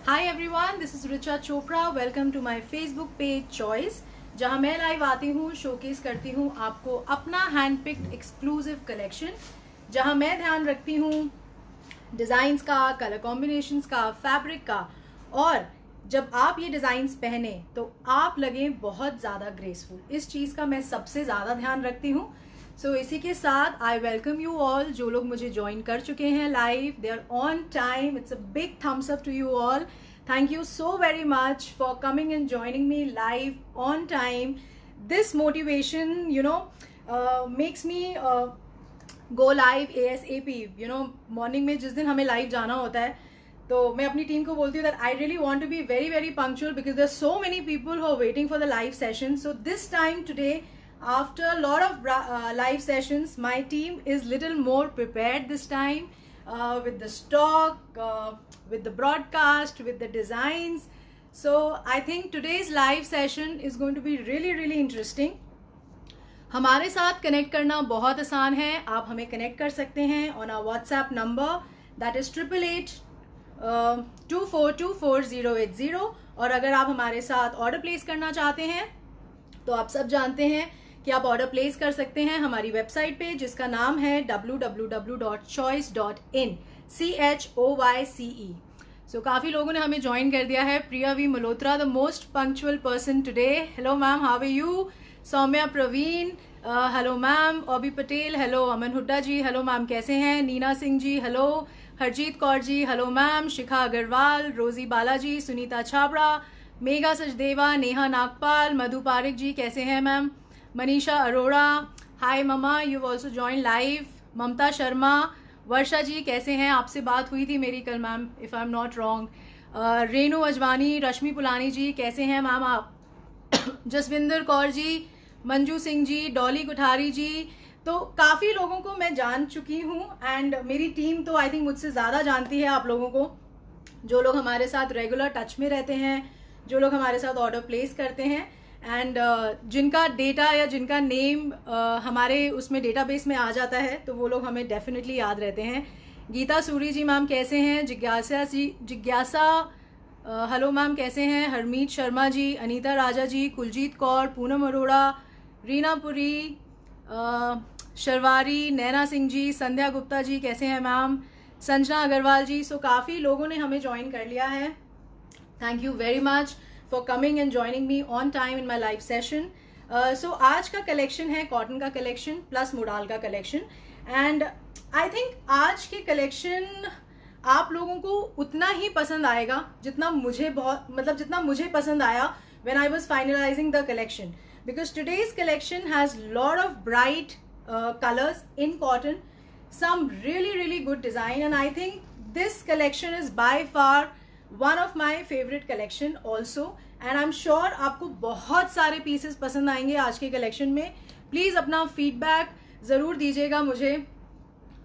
Hi everyone, this is Richa Chopra. Welcome to my Facebook page choice, जहां मैं live आती हूं, शोकेस करती हूं आपको अपना हैंड पिक्ड एक्सक्लूसिव कलेक्शन, जहां मैं ध्यान रखती हूं डिजाइन्स का, कलर कॉम्बिनेशंस का, फैब्रिक का। और जब आप ये डिजाइन्स पहने तो आप लगे बहुत ज्यादा ग्रेसफुल। इस चीज का मैं सबसे ज्यादा ध्यान रखती हूँ। सो इसी के साथ आई वेलकम यू ऑल। जो लोग मुझे ज्वाइन कर चुके हैं live, they are on time. It's a big thumbs up to you all. Thank you so very much for coming and joining me live on time. This motivation, makes me go live ASAP. Morning में जिस दिन हमें live जाना होता है, तो मैं अपनी टीम को बोलती हूँ that I really want to be very very punctual because there are so many people who are waiting for the live session. So this time today, after a lot of live sessions, my team is little more prepared this time. With the stock, with the broadcast, with the designs. So I think today's live session is going to be really really interesting. हमारे साथ connect करना बहुत आसान है। आप हमें connect कर सकते हैं on our WhatsApp number, that is 888824248080। और अगर आप हमारे साथ ऑर्डर प्लेस करना चाहते हैं तो आप सब जानते हैं कि आप ऑर्डर प्लेस कर सकते हैं हमारी वेबसाइट पे, जिसका नाम है www.choice.in CHOYCE। सो काफी लोगों ने हमें ज्वाइन कर दिया है। Priya V Malhotra, the most punctual person today. Hello ma'am, how are you? Saumya Praveen, hello ma'am. OB Patel, hello. Aman Hooda ji, hello ma'am, कैसे हैं? Neena Singh ji, hello. Harjeet Kaur ji, hello ma'am. Shikha Agarwal, Rosy Balaji, Sunita Chhabra, Megha Sachdeva, Neha Nagpal, मधु पारिक जी, कैसे हैं ma'am? Manisha Arora, hi mama, you also join live. Mamta Sharma, Varsha ji कैसे हैं? आपसे बात हुई थी मेरी कल ma'am, if I am not wrong. Renu Ajwani, Rashmi Pulani ji, कैसे हैं मैम आप? जसविंदर कौर जी, मंजू सिंह जी, डॉली कुठारी जी। तो काफी लोगों को मैं जान चुकी हूँ एंड मेरी टीम तो आई थिंक मुझसे ज्यादा जानती है आप लोगों को, जो लोग हमारे साथ रेगुलर टच में रहते हैं, जो लोग हमारे साथ ऑर्डर प्लेस करते हैं एंड जिनका डेटा या जिनका नेम हमारे उसमें डेटाबेस में आ जाता है, तो वो लोग हमें डेफिनेटली याद रहते हैं। गीता सूरी जी मैम कैसे हैं? जिज्ञासा हेलो मैम, कैसे हैं? हरमीत शर्मा जी, अनीता राजा जी, कुलजीत कौर, पूनम अरोड़ा, रीना पुरी, शर्वारी, नैना सिंह जी, संध्या गुप्ता जी, कैसे हैं मैम? संजना अग्रवाल जी। सो काफ़ी लोगों ने हमें ज्वाइन कर लिया है। Thank you very much for coming and joining me on time in my live session. So आज का कलेक्शन है कॉटन का कलेक्शन प्लस मोडाल का कलेक्शन एंड आई थिंक आज के कलेक्शन आप लोगों को उतना ही पसंद आएगा जितना मुझे पसंद आया when I was finalizing the collection, because today's collection has lot of bright colors in cotton, some really really good design, and I think this collection is by far one of my favorite collection also, and I'm sure आपको बहुत सारे pieces पसंद आएंगे आज के collection में। Please अपना feedback जरूर दीजिएगा मुझे,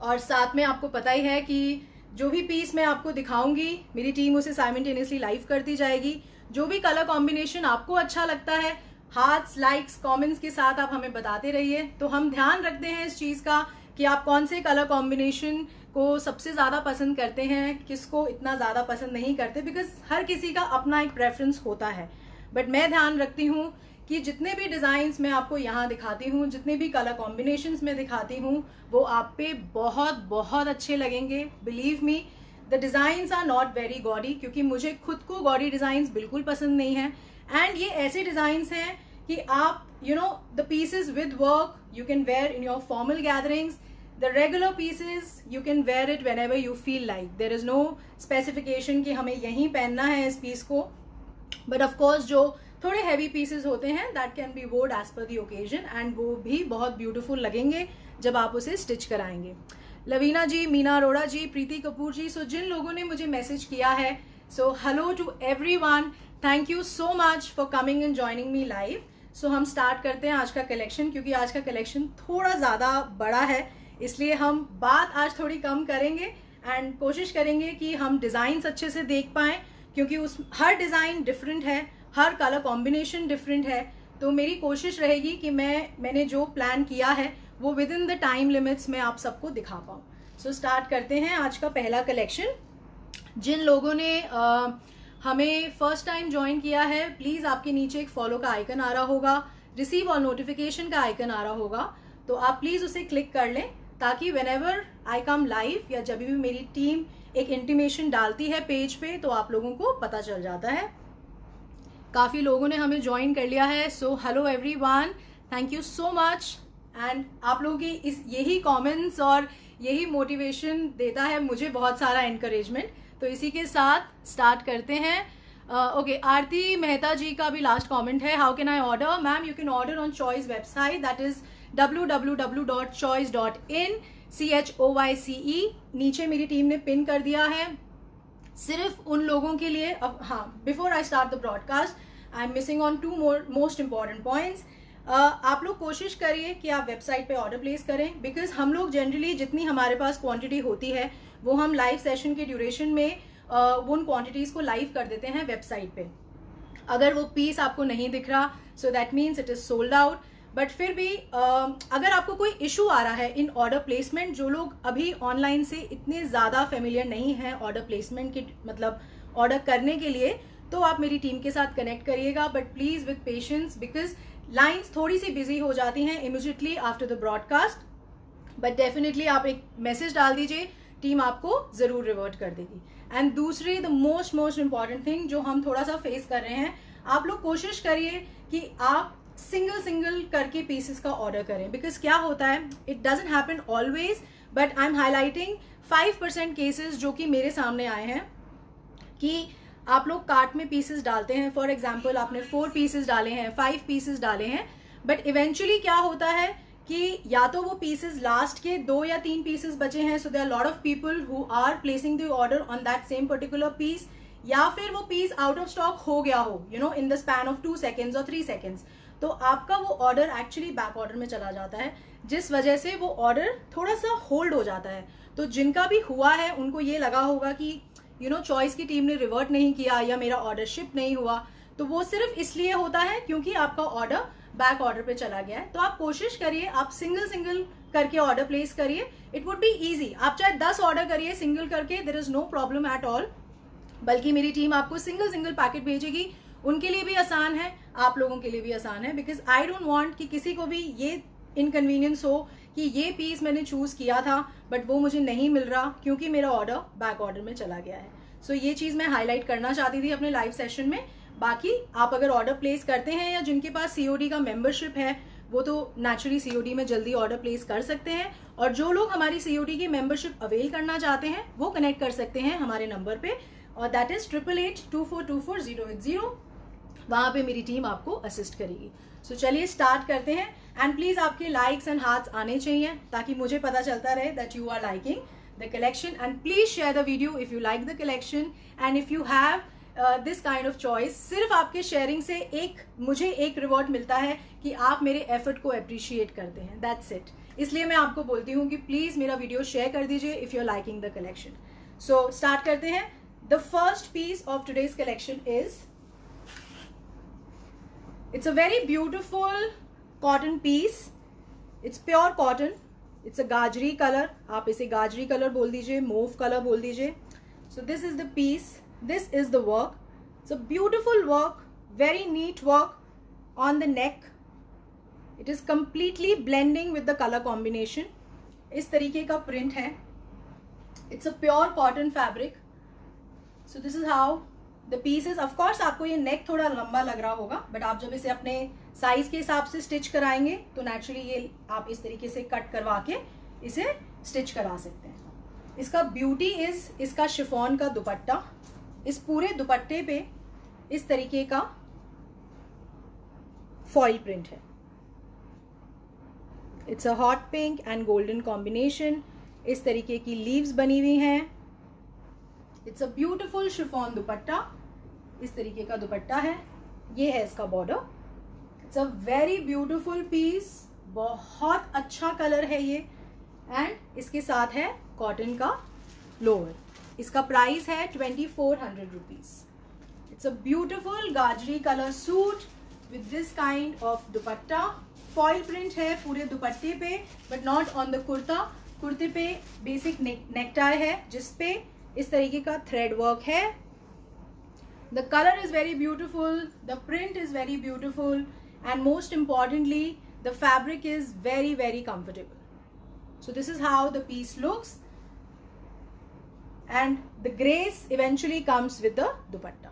और साथ में आपको पता ही है कि जो भी पीस मैं आपको दिखाऊंगी मेरी टीम उसे साइमल्टेनियसली लाइव करती जाएगी। जो भी कलर कॉम्बिनेशन आपको अच्छा लगता है, हार्ट्स, लाइक्स, कमेंट्स के साथ आप हमें बताते रहिए। तो हम ध्यान रखते हैं इस चीज का कि आप कौन से कलर कॉम्बिनेशन को सबसे ज्यादा पसंद करते हैं, किसको इतना ज्यादा पसंद नहीं करते, बिकॉज हर किसी का अपना एक प्रेफरेंस होता है। बट मैं ध्यान रखती हूँ कि जितने भी डिजाइन्स मैं आपको यहाँ दिखाती हूँ, जितने भी कलर कॉम्बिनेशंस मैं दिखाती हूँ, वो आप पे बहुत बहुत अच्छे लगेंगे। Believe me, the designs are not very gaudy, क्योंकि मुझे खुद को गॉडी डिजाइन्स बिल्कुल पसंद नहीं है। एंड ये ऐसे डिजाइन्स हैं कि आप the pieces with work you can wear in your formal gatherings, the regular pieces you can wear it whenever you feel like. There is no specification कि हमें यहीं पहनना है इस पीस को, but of course जो थोड़े heavy pieces होते हैं that can be worn as per the occasion, and वो भी बहुत beautiful लगेंगे जब आप उसे stitch कराएंगे। लवीना जी, मीना अरोड़ा जी, प्रीति कपूर जी, सो जिन लोगों ने मुझे मैसेज किया है, so hello to everyone, thank you so much for coming and joining me live. So हम स्टार्ट करते हैं आज का कलेक्शन, क्योंकि आज का कलेक्शन थोड़ा ज़्यादा बड़ा है, इसलिए हम बात आज थोड़ी कम करेंगे एंड कोशिश करेंगे कि हम डिज़ाइंस अच्छे से देख पाएँ, क्योंकि हर डिज़ाइन डिफरेंट है, हर कलर कॉम्बिनेशन डिफरेंट है। तो मेरी कोशिश रहेगी कि मैंने जो प्लान किया है वो with in the time limits में आप सबको दिखा पाऊँ। सो स्टार्ट करते हैं आज का पहला कलेक्शन। जिन लोगों ने हमें फर्स्ट टाइम ज्वाइन किया है, प्लीज आपके नीचे एक फॉलो का आइकन आ रहा होगा, रिसीव और नोटिफिकेशन का आइकन आ रहा होगा, तो आप प्लीज उसे क्लिक कर लें ताकि व्हेनेवर आई कम लाइव या जब भी मेरी टीम एक इंटीमेशन डालती है पेज पे तो आप लोगों को पता चल जाता है। काफी लोगों ने हमें ज्वाइन कर लिया है, so hello everyone, thank you so much. And आप लोगों की यही कमेंट्स और यही मोटिवेशन देता है मुझे बहुत सारा एनकरेजमेंट। तो इसी के साथ स्टार्ट करते हैं। ओके, आरती मेहता जी का भी लास्ट कमेंट है, how can I order? Ma'am you can order on choice website, that is www.choice.in CHOYCE। नीचे मेरी टीम ने पिन कर दिया है सिर्फ उन लोगों के लिए। अब हाँ, before I start the broadcast I am missing on two most important points. आप लोग कोशिश करिए कि आप वेबसाइट पे ऑर्डर प्लेस करें, बिकॉज हम लोग जनरली जितनी हमारे पास क्वांटिटी होती है वो हम लाइव सेशन के ड्यूरेशन में उन क्वांटिटीज को लाइव कर देते हैं वेबसाइट पे। अगर वो पीस आपको नहीं दिख रहा so that means it is sold out. But फिर भी अगर आपको कोई इशू आ रहा है इन ऑर्डर प्लेसमेंट, जो लोग अभी ऑनलाइन से इतने ज़्यादा फेमिलियर नहीं हैं ऑर्डर प्लेसमेंट के मतलब ऑर्डर करने के लिए, तो आप मेरी टीम के साथ कनेक्ट करिएगा, but please with patience, because lines थोड़ी सी बिजी हो जाती हैं immediately after the broadcast. But definitely आप एक मैसेज डाल दीजिए, टीम आपको ज़रूर रिवर्ट कर देगी। एंड दूसरी द मोस्ट इम्पॉर्टेंट थिंग जो हम थोड़ा सा फेस कर रहे हैं, आप लोग कोशिश करिए कि आप सिंगल करके पीसेस का ऑर्डर करें, बिकॉज क्या होता है, it doesn't happen always, but I am highlighting 5% cases जो कि मेरे सामने आए हैं कि आप लोग कार्ट में पीसेस डालते हैं। फॉर एग्जाम्पल आपने 4 पीसेस डाले हैं, 5 पीसेस डाले हैं, बट इवेंचुअली क्या होता है कि या तो वो पीसेस लास्ट के 2 या 3 पीसेस बचे हैं, so there are lot of people who are placing the order on that same particular piece, या फिर वो पीस आउट ऑफ स्टॉक हो गया हो, you know, in the span of 2 seconds और 3 सेकेंड्स, तो आपका वो ऑर्डर एक्चुअली बैक ऑर्डर में चला जाता है, जिस वजह से वो ऑर्डर थोड़ा सा होल्ड हो जाता है। तो जिनका भी हुआ है उनको ये लगा होगा कि यू नो चॉइस की टीम ने रिवर्ट नहीं किया या मेरा ऑर्डर शिप नहीं हुआ, तो वो सिर्फ इसलिए होता है क्योंकि आपका ऑर्डर बैक ऑर्डर पे चला गया है। तो आप कोशिश करिए, आप सिंगल करके ऑर्डर प्लेस करिए, इट वुड बी ईजी। आप चाहे 10 ऑर्डर करिए सिंगल करके, there is no problem at all, बल्कि मेरी टीम आपको सिंगल पैकेट भेजेगी, उनके लिए भी आसान है, आप लोगों के लिए भी आसान है, बिकॉज आई डोंट वांट कि किसी को भी ये इनकन्वीनियंस हो कि ये पीस मैंने चूज किया था बट वो मुझे नहीं मिल रहा क्योंकि मेरा ऑर्डर बैक ऑर्डर में चला गया है। सो ये चीज मैं हाईलाइट करना चाहती थी अपने लाइव सेशन में। बाकी आप अगर ऑर्डर प्लेस करते हैं या जिनके पास सीओडी का मेंबरशिप है वो तो नेचुरली सीओडी में जल्दी ऑर्डर प्लेस कर सकते हैं, और जो लोग हमारी सीओडी की मेंबरशिप अवेल करना चाहते हैं वो कनेक्ट कर सकते हैं हमारे नंबर पे, और दैट इज 8882424080। वहां पे मेरी टीम आपको असिस्ट करेगी। सो चलिए स्टार्ट करते हैं, एंड प्लीज आपके लाइक्स एंड हार्ट्स आने चाहिए ताकि मुझे पता चलता रहे that you are liking the collection, and please share the video if you like the collection and if you have this kind of choice. सिर्फ आपके शेयरिंग से मुझे एक रिवॉर्ड मिलता है कि आप मेरे एफर्ट को अप्रिशिएट करते हैं, दैट्स इट। इसलिए मैं आपको बोलती हूँ कि प्लीज मेरा वीडियो शेयर कर दीजिए if you are liking the collection. So start करते हैं। The first piece of today's collection is, it's a very beautiful cotton piece, it's pure cotton, it's a gajri color, आप इसे गाजरी colour बोल दीजिए, move colour बोल दीजिए। So this is the piece, this is the work, it's a beautiful work, very neat work on the neck, it is completely blending with the color combination। इस तरीके का print है, it's a pure cotton fabric। So this is how the pieces, of course आपको ये नेक थोड़ा लंबा लग रहा होगा, बट आप जब इसे अपने साइज के हिसाब से स्टिच कराएंगे तो नेचुरली ये आप इस तरीके से कट करवा के इसे स्टिच करा सकते हैं। इसका ब्यूटी इज इसका शिफॉन का दुपट्टा, इस पूरे दुपट्टे पे इस तरीके का फॉइल प्रिंट है, it's a hot pink and golden combination, इस तरीके की लीव्स बनी हुई हैं, it's a beautiful chiffon dupatta, इस तरीके का दुपट्टा है, ये है इसका border, it's a very beautiful piece, बहुत अच्छा कलर है ये, एंड इसके साथ है कॉटन का लोअर। इसका प्राइस है 2400 rupees. It's a beautiful gajri colour suit with this kind of dupatta, foil print है पूरे दुपट्टे पे but not on the kurta. कुर्ते पे बेसिक नेकटाई है जिसपे इस तरीके का थ्रेड वर्क है, The color is very beautiful, the print is very beautiful, and most importantly, the fabric is very, very comfortable. So this is how the piece looks, and the grace eventually comes with the dupatta.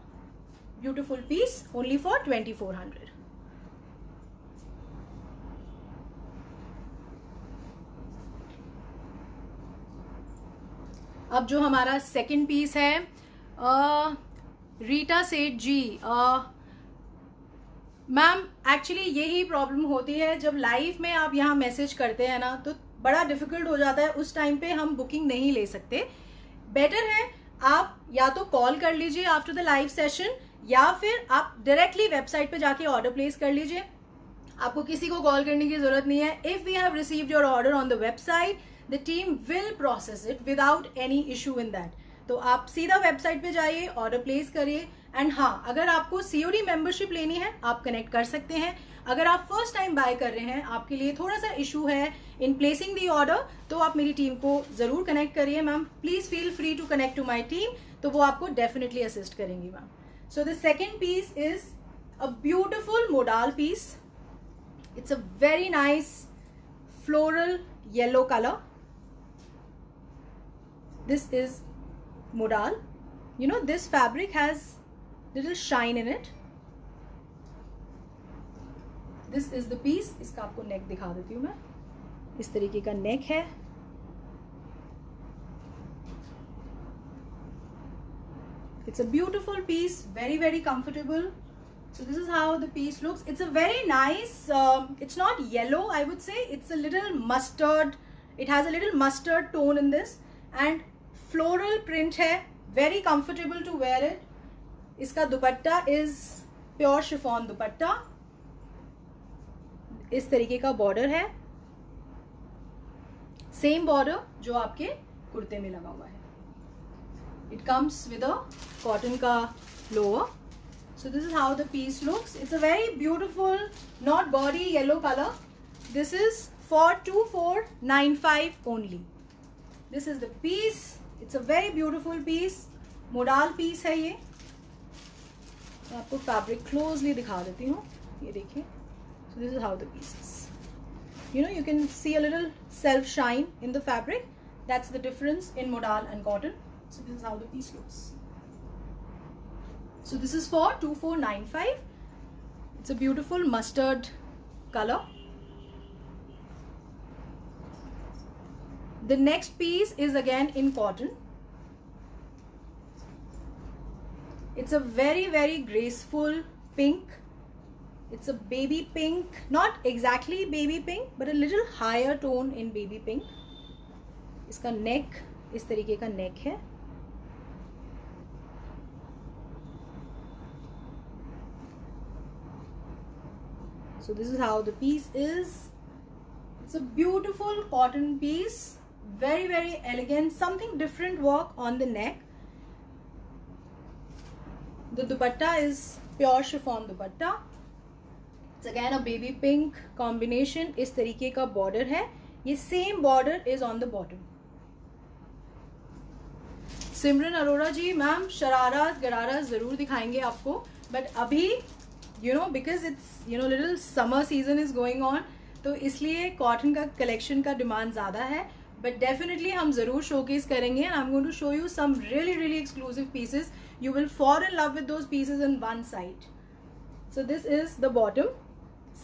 Beautiful piece, only for 2400. अब जो हमारा second piece है, रीटा सेठ जी, ma'am actually यही problem होती है जब live में आप यहाँ मैसेज करते हैं ना, तो बड़ा डिफिकल्ट हो जाता है, उस टाइम पे हम बुकिंग नहीं ले सकते. बेटर है आप या तो कॉल कर लीजिए आफ्टर द लाइव सेशन, या फिर आप डायरेक्टली वेबसाइट पे जाके ऑर्डर प्लेस कर लीजिए. आपको किसी को कॉल करने की जरूरत नहीं है. If we have received your order on the website, the team will process it without any issue in that. तो आप सीधा वेबसाइट पे जाइए, ऑर्डर प्लेस करिए. एंड हाँ, अगर आपको सीओडी मेंबरशिप लेनी है, आप कनेक्ट कर सकते हैं. अगर आप फर्स्ट टाइम बाय कर रहे हैं, आपके लिए थोड़ा सा इशू है इन प्लेसिंग दी ऑर्डर, तो आप मेरी टीम को जरूर कनेक्ट करिए. Ma'am please feel free to connect to my team, तो वो आपको डेफिनेटली असिस्ट करेंगी ma'am. So the second piece is a beautiful modal piece. It's a very nice floral yellow colour. This is modal. You know, this fabric has little shine in it. This is the piece. इसका आपको नेक दिखा देती हूँ मैं. इस तरीके का neck है. It's a beautiful piece, very, very comfortable. So this is how the piece looks. It's a very nice, it's not yellow, I would say. It's a little mustard. It has a little mustard tone in this. And floral print है, very comfortable to wear it. इसका दुपट्टा is pure chiffon दुपट्टा. इस तरीके का border है, same border जो आपके कुर्ते में लगा हुआ है. It comes with a cotton का lower. So this is how the piece looks. It's a very beautiful, not gaudy yellow color. This is for 2495 only. This is the piece. It's a very beautiful piece. Modal piece है ये. मैं आपको fabric closely दिखा देती हूँ. ये देखिए. So this is how the piece is. You know, you can see a little self shine in the fabric. That's the difference in modal and cotton. So this is how the piece looks. So this is for 2495. It's a beautiful mustard color. The next piece is again in cotton. It's a very, very graceful pink. It's a baby pink, not exactly baby pink, but a little higher tone in baby pink. इसका neck इस तरीके का neck है. So this is how the piece is. It's a beautiful cotton piece. Very, very elegant, something different work on the neck. The dupatta is pure chiffon dupatta. It's again a baby pink combination. इस तरीके का border है. ये same border is on the bottom. Simran Arora ji, ma'am sharara gharara जरूर दिखाएंगे आपको, but अभी you know, because it's you know little summer season is going on, तो इसलिए कॉटन का कलेक्शन का डिमांड ज़्यादा है. But definitely हम ज़रूर showcase करेंगे. And I'm going to show you some really, really exclusive pieces. You will fall in love with those pieces in one sight. So this is the bottom.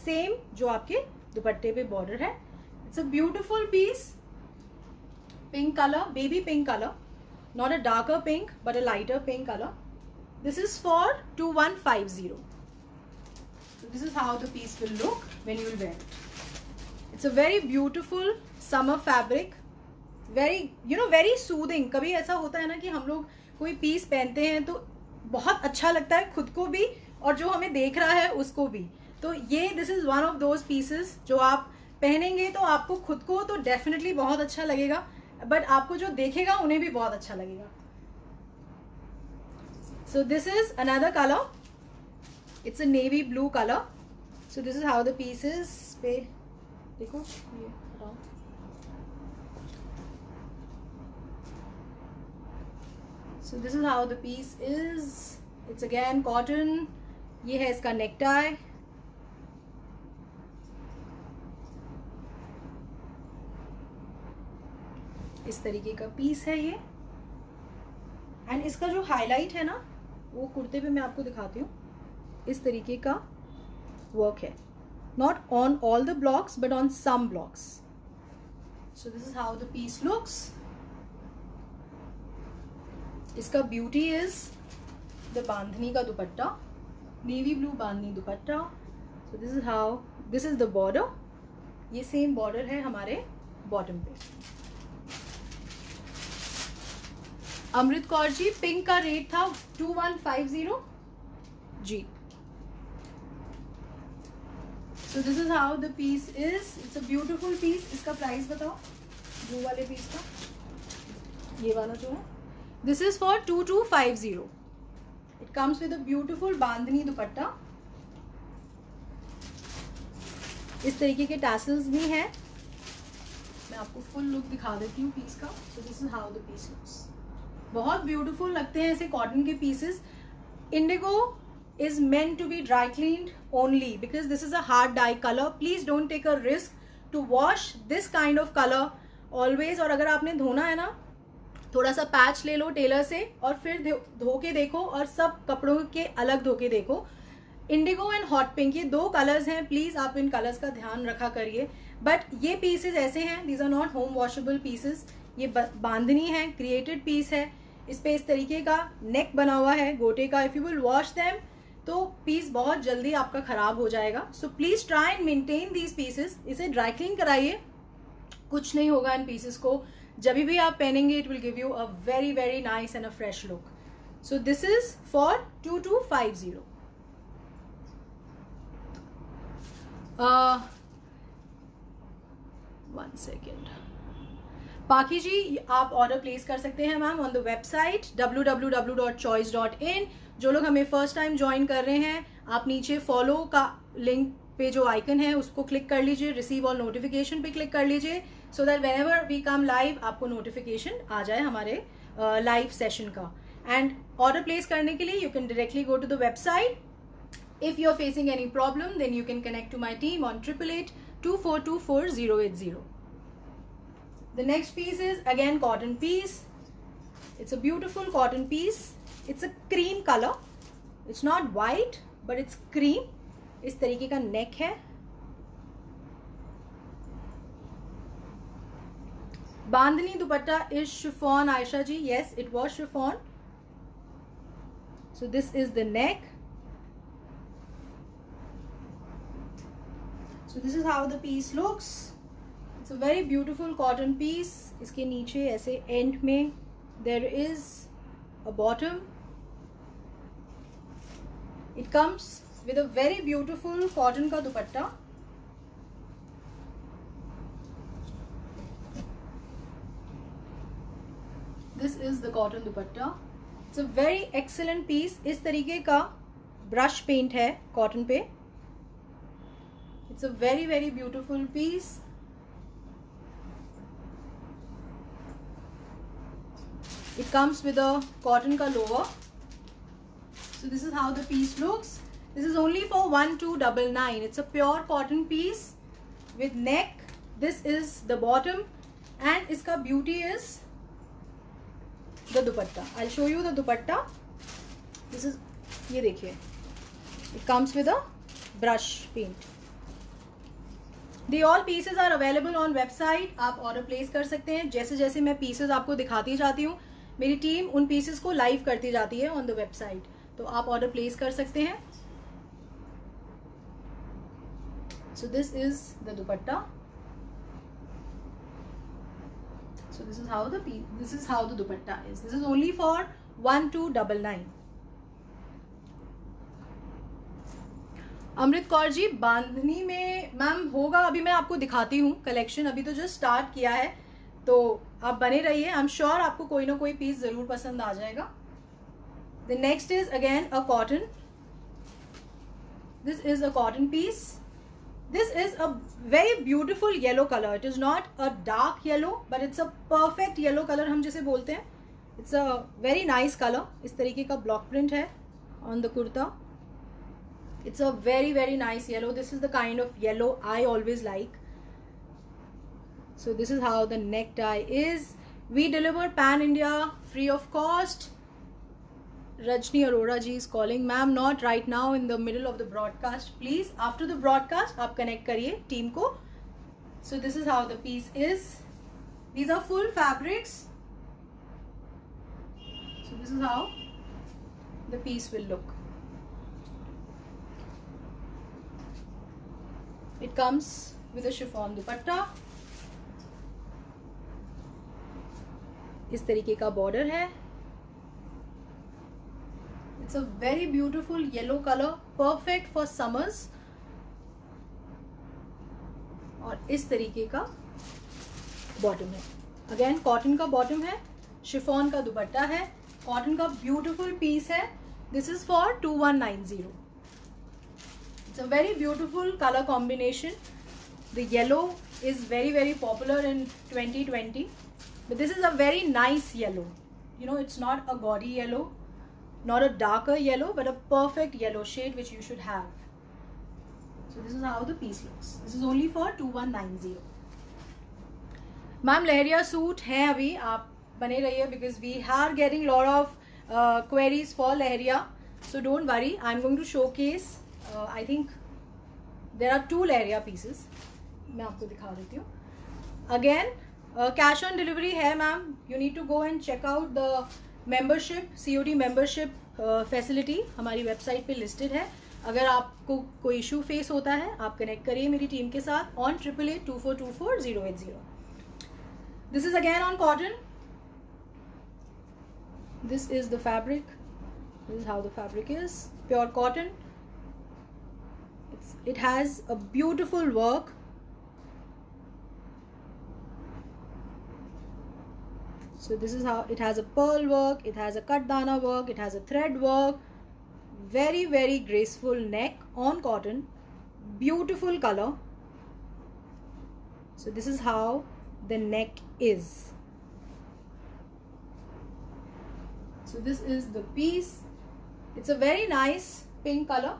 Same जो आपके दुपट्टे पे border है. It's a beautiful piece. Pink color, baby pink color. Not a darker pink, but a lighter pink color. This is for 2150. So this is how the piece will look when you will wear it. It's a very beautiful summer fabric. Very, you know, very soothing. कभी ऐसा होता है ना कि हम लोग कोई piece पहनते हैं तो बहुत अच्छा लगता है खुद को भी और जो हमें देख रहा है उसको भी. तो ये this is one of those pieces जो आप पहनेंगे तो आपको खुद को तो डेफिनेटली बहुत अच्छा लगेगा, बट आपको जो देखेगा उन्हें भी बहुत अच्छा लगेगा. सो this is another colour. It's a navy blue colour. So this is how the pieces. पे देखो ये So this is how the piece is. It's again cotton. ये है इसका नेक टाई। इस तरीके का पीस है ये। एंड इसका जो हाईलाइट है ना, वो कुर्ते पे मैं आपको दिखाती हूँ। इस तरीके का वर्क है, not on all the blocks but on some blocks. So this is how the piece looks. इसका ब्यूटी इज द बांधनी का dupatta, navy blue bandhani dupatta. So this is how, this is the border. ये सेम बॉर्डर है हमारे bottom पे। Amrit Kaur ji, pink का rate था 2150 जी। So this is how the piece is. It's a beautiful piece. इसका प्राइस बताओ ब्लू वाले पीस का, ये वाला जो है। This is for 2250। It comes with a beautiful bandhani dupatta. इस तरीके के टैसल्स भी हैं। मैं आपको फुल लुक दिखा देती हूँ पीस का। So this is how the piece looks. बहुत ब्यूटीफुल लगते हैं ऐसे कॉटन के pieces. Indigo is meant to be dry cleaned only because this is a hard dye color. Please don't take a risk to wash this kind of color always. और अगर आपने धोना है ना, थोड़ा सा पैच ले लो टेलर से और फिर धो के देखो और सब कपड़ों के अलग धो के देखो। इंडिगो एंड हॉट पिंक, ये दो कलर्स हैं। प्लीज आप इन कलर्स का ध्यान रखा करिए। बट ये पीसेस ऐसे हैं, these are not home washable pieces. ये बांधनी है, क्रिएटेड पीस है। इस पे इस तरीके का नेक बना हुआ है गोटे का। If you will wash them तो पीस बहुत जल्दी आपका खराब हो जाएगा। So please try and maintain these pieces. इसे ड्राई क्लीन कराइए, कुछ नहीं होगा इन पीसेस को। जब भी आप पहनेंगे it will give you a very very nice and a fresh look. So this is for 2250। One second. पाकी जी, आप ऑर्डर प्लेस कर सकते हैं ma'am on the website www.choice.in। जो लोग हमें फर्स्ट टाइम ज्वाइन कर रहे हैं, आप नीचे फॉलो का लिंक पे जो आइकन है उसको क्लिक कर लीजिए, रिसीव ऑल नोटिफिकेशन पे क्लिक कर लीजिए, so that whenever we come live आपको नोटिफिकेशन आ जाए हमारे लाइव सेशन का। एंड ऑर्डर प्लेस करने के लिए you can directly go to the website. If you are facing any problem then you can connect to my team on 8882424080। The next piece is again cotton piece. It's a beautiful cotton piece. It's a cream color. It's not white but it's cream. इस तरीके का neck है। बांधनी दुपट्टा is chiffon, Ayesha ji. Yes, it was chiffon. So this is the neck. So this is how the piece looks. It's a very beautiful cotton piece. इसके नीचे ऐसे and में there is a bottom. It comes with a very beautiful cotton का दुपट्टा। This is the cotton dupatta. It's a very excellent piece. इस तरीके का brush paint है cotton पे। It's a very very beautiful piece. It comes with a cotton ka lower. So this is how the piece looks. This is only for 1299. It's a pure cotton piece with neck. This is the bottom and iska beauty is the dupatta. I'll show you the dupatta. This is, ye dekhiye, it comes with a brush paint. The all pieces are available on website. आप order place कर सकते हैं। जैसे जैसे मैं pieces आपको दिखाती जाती हूँ, मेरी टीम उन पीसेस को लाइव करती जाती है ऑन द वेबसाइट, तो आप ऑर्डर प्लेस कर सकते हैं। So this is the dupatta. So this is how the dupatta is. This is only for 1299। अमृत कौर जी, बांधनी में मैम होगा, अभी मैं आपको दिखाती हूँ कलेक्शन। अभी तो जस्ट स्टार्ट किया है, तो आप बने रहिए। आई एम श्योर आपको कोई ना कोई पीस जरूर पसंद आ जाएगा। The next is again a cotton. This is a cotton piece. This is a very beautiful yellow colour. It is not a dark yellow but it's a perfect yellow colour हम जिसे बोलते हैं। It's a very nice colour. इस तरीके का block print है। on the kurta. It's a very, very nice yellow. This is the kind of yellow I always like. So this is how the necktie is. We deliver pan India free of cost. Rajni Arora ji is calling. Ma'am, not right now in the middle of the broadcast. Please, after the broadcast, aap connect kariye team ko. So this is how the piece is. These are full fabrics. So this is how the piece will look. It comes with a chiffon dupatta. इस तरीके का border है. It's a very beautiful yellow color, perfect for summers. और इस तरीके का bottom है. Again cotton का बॉटम है, शिफॉन का दुपट्टा है, कॉटन का ब्यूटीफुल पीस है. This is for 2190. It's a very beautiful color combination. The yellow is very, very popular in 2020. But this is a very nice yellow. You know, it's not a gaudy yellow, not a darker yellow, but a perfect yellow shade which you should have. So this is how the piece looks. This is only for 2190. Ma'am, lehariya suit है अभी, आप बने रहिए because we are getting lot of queries for lehariya. So don't worry, I'm going to showcase. I think there are 2 lehariya pieces. मैं आपको दिखा देती हूँ. Again, कैश ऑन डिलीवरी है ma'am. You need to go and check out the membership, COD membership facility हमारी website पे listed है. अगर आपको कोई इशू फेस होता है आप कनेक्ट करिए मेरी टीम के साथ on 8882424080. This is again on cotton. This is the fabric. This is how the fabric is. Pure cotton. It has a beautiful work. So this is how it has a pearl work, it has a cut dana work, it has a thread work. Very, very graceful neck on cotton. Beautiful color. So this is how the neck is. So this is the piece. It's a very nice pink color.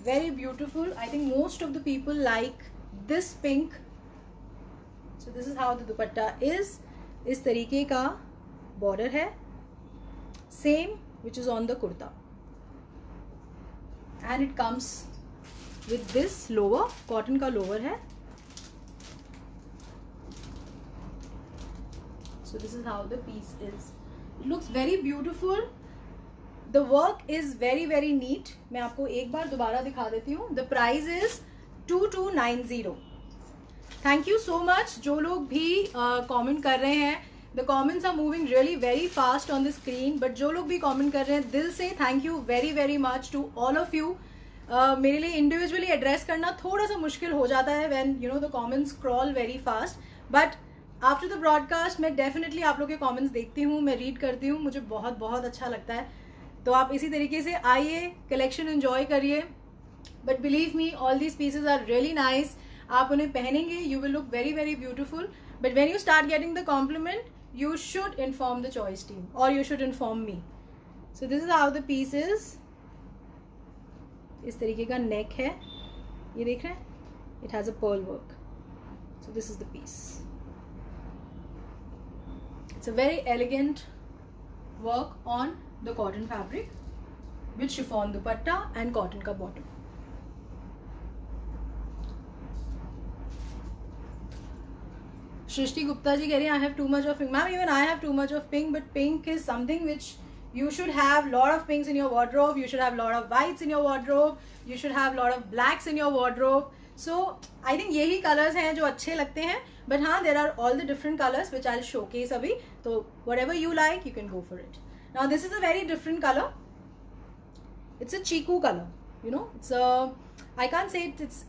Very beautiful. I think most of the people like this pink. So this is how the dupatta is. इस तरीके का border है, same which is on the kurta. And it comes with this lower. Cotton का lower है. So this is how the piece is. It looks very beautiful. The work is very, very neat. मैं आपको एक बार दोबारा दिखा देती हूँ. The price is 2290. Thank you so much. जो लोग भी कमेंट कर रहे हैं, the comments are moving really very fast on the screen, but जो लोग भी कमेंट कर रहे हैं दिल से thank you very, very much to all of you. मेरे लिए इंडिविजुअली एड्रेस करना थोड़ा सा मुश्किल हो जाता है when you know the comments crawl very fast, but after the broadcast मैं डेफिनेटली आप लोग के कमेंट्स देखती हूँ, मैं रीड करती हूँ. मुझे बहुत बहुत अच्छा लगता है. तो आप इसी तरीके से आइए, कलेक्शन एंजॉय करिए. But believe me, all these pieces are really nice. आप उन्हें पहनेंगे, you will look very, very beautiful. But when you start getting the compliment, you should inform the Choice team और you should inform me. So this is how the piece is. इस तरीके का neck है, ये देख रहे हैं. It has a pearl work. So this is the piece. It's a very elegant work on the cotton fabric with chiffon dupatta and cotton का bottom. Shrishti Gupta ji कह रही है I have too much of pink. Ma'am, even I have too much of pink, but pink is something which you should have lot of pinks in your wardrobe. You should have lot of whites in your wardrobe. You should have lot of blacks in your wardrobe. So I think यही colors हैं जो अच्छे लगते हैं. But हाँ, there are all the different colors which I'll showcase अभी. So whatever you like, you can go for it. Now this is a very different color. It's a chiku color. You know, it's a I can't say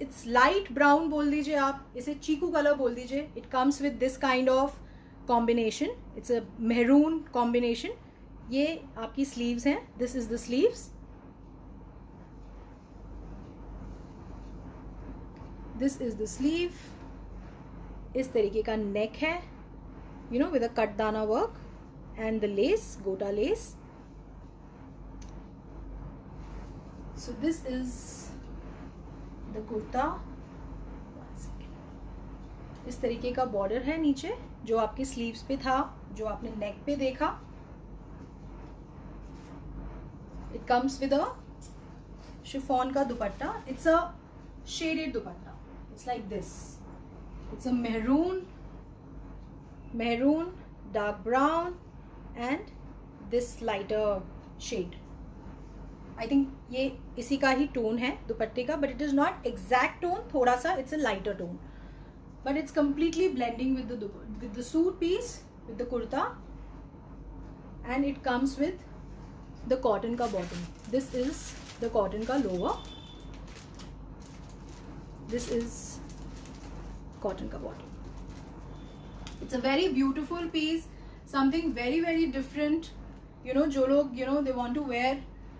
it's light brown बोल दीजिए आप, इसे चीकू colour बोल दीजिए. It comes with this kind of combination. It's a maroon combination. ये आपकी sleeves हैं. This is the sleeves. This is the sleeve. इस तरीके का neck है, you know, with a cut dana work and the lace, gota lace. So this is the kurta. इस तरीके का बॉर्डर है नीचे, जो आपके स्लीव्स पे था, जो आपने नेक पे देखा. It comes with a chiffon का दुपट्टा. It's a shaded dupatta. It's like this. It's a maroon, dark brown, and this lighter shade. I think ये इसी का ही टोन है दुपट्टे का, but it is not exact tone. थोड़ा सा it's a lighter tone, but it's completely blending with the suit piece, with the kurta, and it comes with the cotton का bottom. This is the cotton का lower. This is cotton का bottom. It's a very beautiful piece, something very very different. You know, जो लोग they want to wear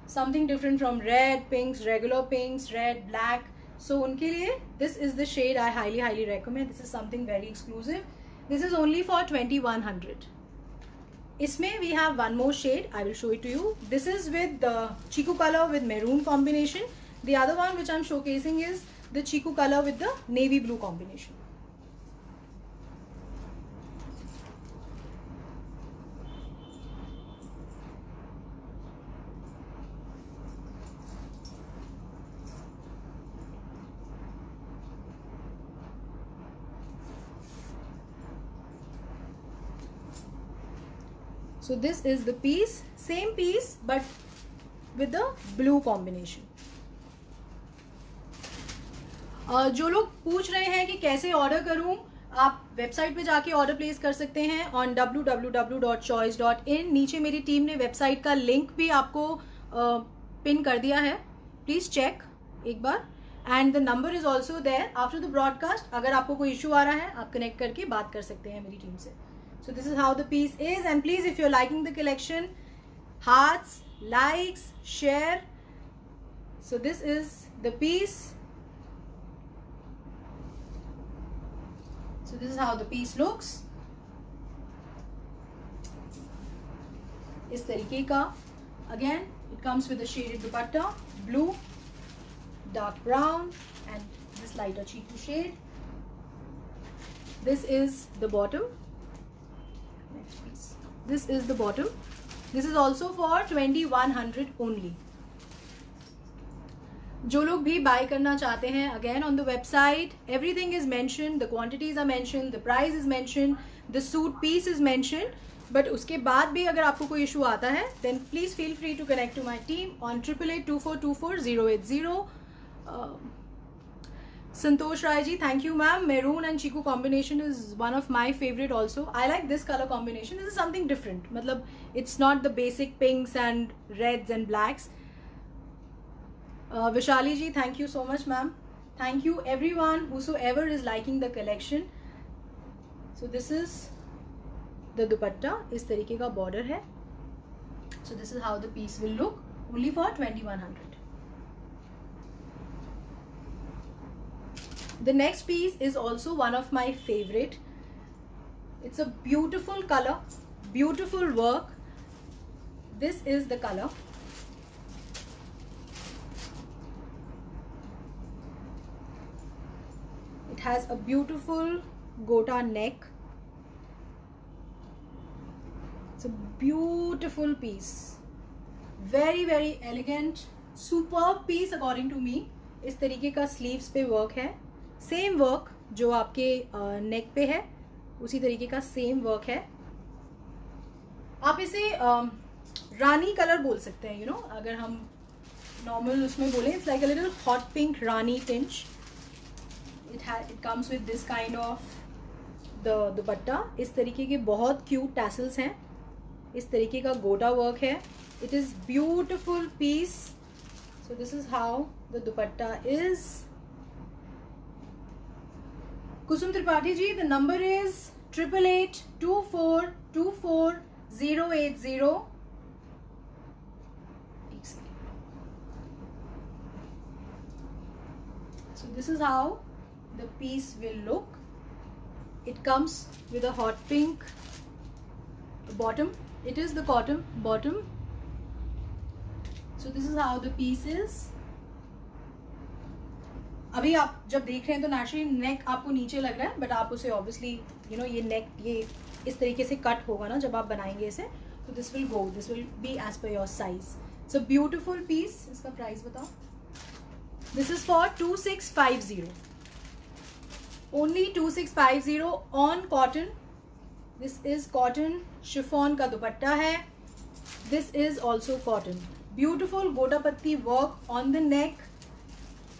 something different from red, pinks, regular pinks, red, black. So उनके लिए this is the shade I highly recommend. This is something very exclusive. This is only for 2100. इसमें we have one more shade. I will show it to you. This is with the chiku color with maroon combination. The other one which I am showcasing is the chiku color with the navy blue combination. So this is the piece, same piece but with the blue combination. जो लोग पूछ रहे हैं कि कैसे order करूं, आप website पे जाके ऑर्डर प्लेस कर सकते हैं ऑन www.choice.in. नीचे मेरी टीम ने वेबसाइट का लिंक भी आपको पिन कर दिया है, प्लीज चेक एक बार. And the number is also there after the broadcast. अगर आपको कोई इशू आ रहा है आप कनेक्ट करके बात कर सकते हैं मेरी टीम से. So this is how the piece is, and please, if you're liking the collection, hearts, likes, share. So this is the piece. So this is how the piece looks. इस तरीके का. Again, it comes with a shaded dupatta, blue, dark brown, and this lighter chiku shade. This is the bottom. This is the bottom. This is also for 2100 only. जो लोग भी buy करना चाहते हैं, again on the website everything is mentioned, the quantities are mentioned, the price is mentioned, the suit piece is mentioned. But उसके बाद भी अगर आपको कोई issue आता है, then please feel free to connect to my team on 8882424080. Santosh Rai ji, thank you ma'am. Maroon and chiku combination is one of my favorite also. I like this color combination. This is something different. Matlab, it's not the basic pinks and reds and blacks. Vishali ji, thank you so much ma'am. Thank you everyone whosoever is liking the collection. So this is the dupatta. इस तरीके का border है. So this is how the piece will look. Only for 2100. The next piece is also one of my favorite. It's a beautiful color, beautiful work. This is the color. It has a beautiful gota neck. It's a beautiful piece. Very very elegant, superb piece according to me. इस तरीके का sleeves पे work है. Same work जो आपके नेक पे है उसी तरीके का सेम वर्क है. आप इसे रानी कलर बोल सकते हैं, अगर हम नॉर्मल उसमें बोले. It's like a little hot pink Rani tinge. It comes with this kind of the दुपट्टा. इस तरीके के बहुत क्यूट टैसल्स हैं. इस तरीके का गोटा वर्क है. It is beautiful piece. So this is how the dupatta is. Kusum Tripathi ji, the number is 8882424080. So this is how the piece will look. It comes with a hot pink bottom. It is the cotton bottom. So this is how the piece is. अभी आप जब देख रहे हैं तो naturally नेक आपको नीचे लग रहा है, बट आप उसे ऑब्वियसली ये नेक ये इस तरीके से कट होगा ना जब आप बनाएंगे इसे, तो this will be as per your size. It's a beautiful piece. इसका प्राइस बताओ. This is for 2650, only 2650 on cotton. This is cotton. Chiffon का दुपट्टा है. This is also cotton. Beautiful gotapatti work on the neck.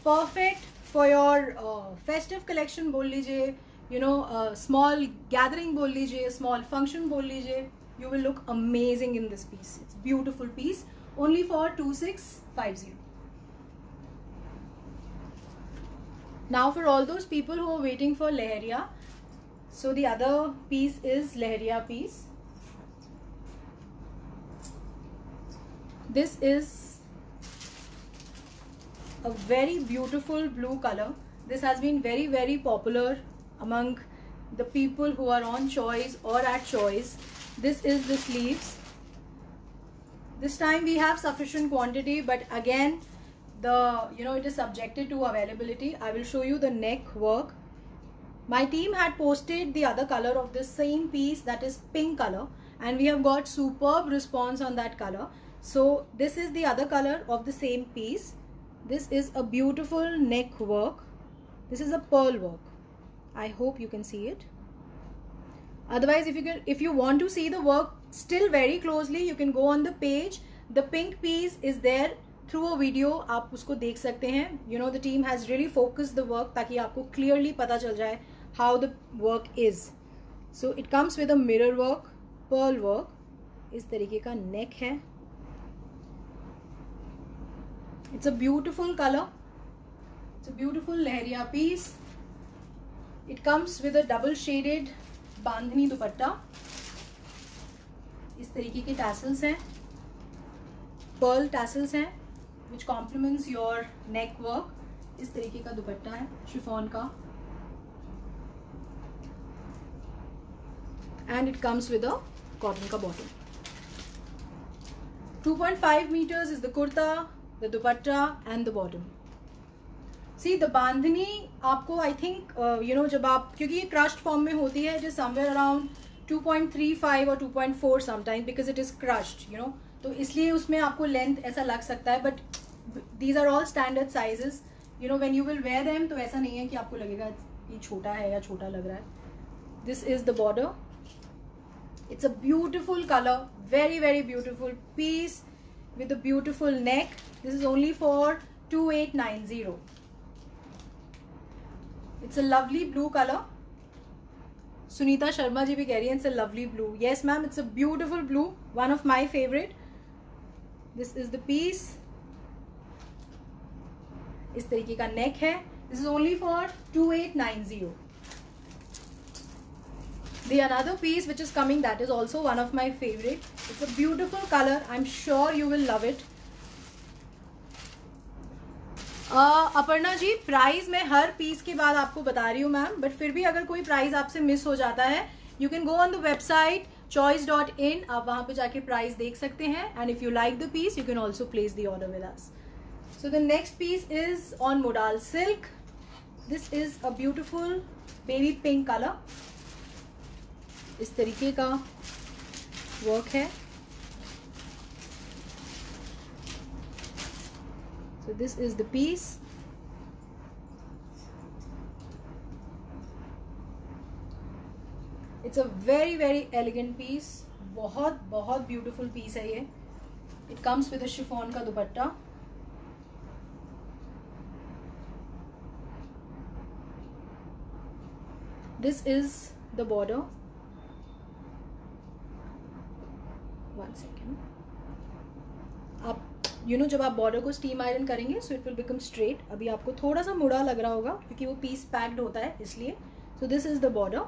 Perfect for your festive collection बोल लीजिए, small gathering बोल लीजिए, small function बोल लीजिए. You will look amazing in this piece. It's a beautiful piece. Only for 2650. Now for all those people who are waiting for Lehriya, so the other piece is Lehriya piece. This is a very beautiful blue color. This has been very, very popular among the people who are on Choice or at Choice. This is the sleeves. This time we have sufficient quantity, but again it is subjected to availability. I will show you the neck work. My team had posted the other color of the same piece, that is pink color, and we have got superb response on that color. So this is the other color of the same piece. This is a beautiful neck work. This is a pearl work. I hope you can see it. Otherwise, if you want to see the work still very closely, you can go on the page. The pink piece is there through a video. आप उसको देख सकते हैं. The team has really focused the work ताकि आपको clearly पता चल जाए how the work is. So it comes with a mirror work, pearl work. इस तरीके का neck है. It's a beautiful color. It's a beautiful Lehriya piece. It comes with a double shaded बांधनी दुपट्टा. इस तरीके के टैसल्स हैं, पर्ल टैसल्स हैं, विच compliments your neck work. इस तरीके का दुपट्टा है शिफॉन का, and it comes with a cotton का bottom. 2.5 meters is the kurta, the dupatta and the bottom. See, the बांधनी आपको आई थिंक जब आप, क्योंकि ये क्रश्ड फॉर्म में होती है, जो समवेयर अराउंड 2.35 और 2.4 sometimes, because it is crushed तो इसलिए उसमें आपको लेंथ ऐसा लग सकता है, but these are all standard sizes. When you will wear them तो ऐसा नहीं है कि आपको लगेगा ये छोटा है या छोटा लग रहा है. This is the border. It's a beautiful colour, very very beautiful peace with a beautiful neck. This is only for 2890. It's a lovely blue color. Sunita Sharma ji bhi keh rahi hai it's a lovely blue. Yes ma'am, it's a beautiful blue, one of my favorite. This is the piece. इस तरीके का neck है. This is only for 2890. The another piece which is coming, that is also one of my favorite. It's a beautiful color. I'm sure you will love it. Aparna ji, price मैं हर piece के बाद आपको बता रही हूँ मैम, बट फिर भी अगर कोई प्राइस आपसे मिस हो जाता है, you can go on the website choice.in. आप वहाँ पे जाके प्राइस देख सकते हैं, and if you like the piece you can also place the order with us. So the next piece is on modal silk. This is a beautiful baby pink colour. इस तरीके का वर्क है. So this is the piece. It's a very very elegant piece. बहुत बहुत beautiful piece है ये. It comes with a chiffon का दुपट्टा. This is the border. One second. आप जब आप बॉर्डर को स्टीम आयरन करेंगे so it will become straight. अभी आपको थोड़ा सा मुड़ा लग रहा होगा क्योंकि वो पीस पैक्ड होता है इसलिए. So this is the border.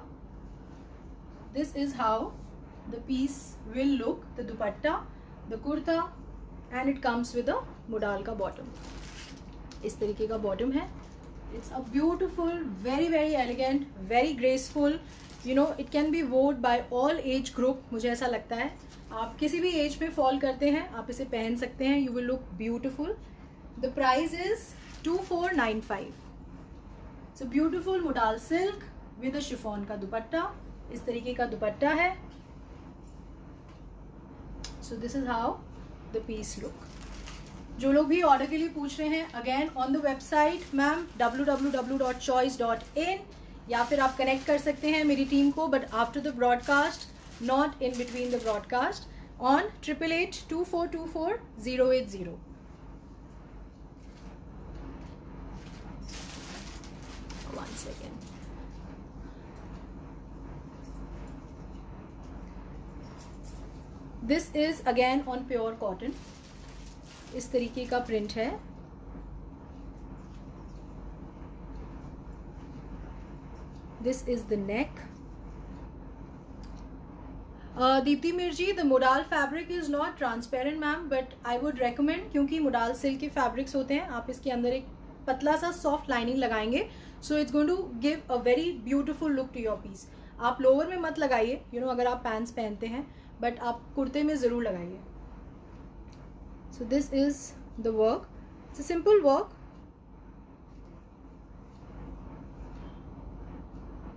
This is how the piece will look. The dupatta, the kurta, and it comes with a modal का बॉटम. इस तरीके का बॉटम है. It's a beautiful, very very elegant, very graceful. It can be worn by all age group. मुझे ऐसा लगता है आप किसी भी एज में फॉल करते हैं आप इसे पहन सकते हैं. You will look beautiful. The price is 2495. It's a beautiful modal silk with a chiffon का दुपट्टा, इस तरीके का दुपट्टा है। So this is how the piece look. जो लोग भी ऑर्डर के लिए पूछ रहे हैं, again on the website ma'am www.choice.in, या फिर आप कनेक्ट कर सकते हैं मेरी टीम को, but after the broadcast, not in between the broadcast, on 8882424080। One second. This is again on pure cotton. इस तरीके का प्रिंट है। This is the neck. Deepti Mir ji, the modal fabric is not transparent ma'am, but I would recommend, क्योंकि modal silk के fabrics होते हैं, आप इसके अंदर एक पतला सा सॉफ्ट लाइनिंग लगाएंगे, so it's going to give a very beautiful look to your piece. आप लोअर में मत लगाइए, अगर आप पैंट्स पहनते हैं, बट आप कुर्ते में ज़रूर लगाइए। सो this is the work, it's a simple work.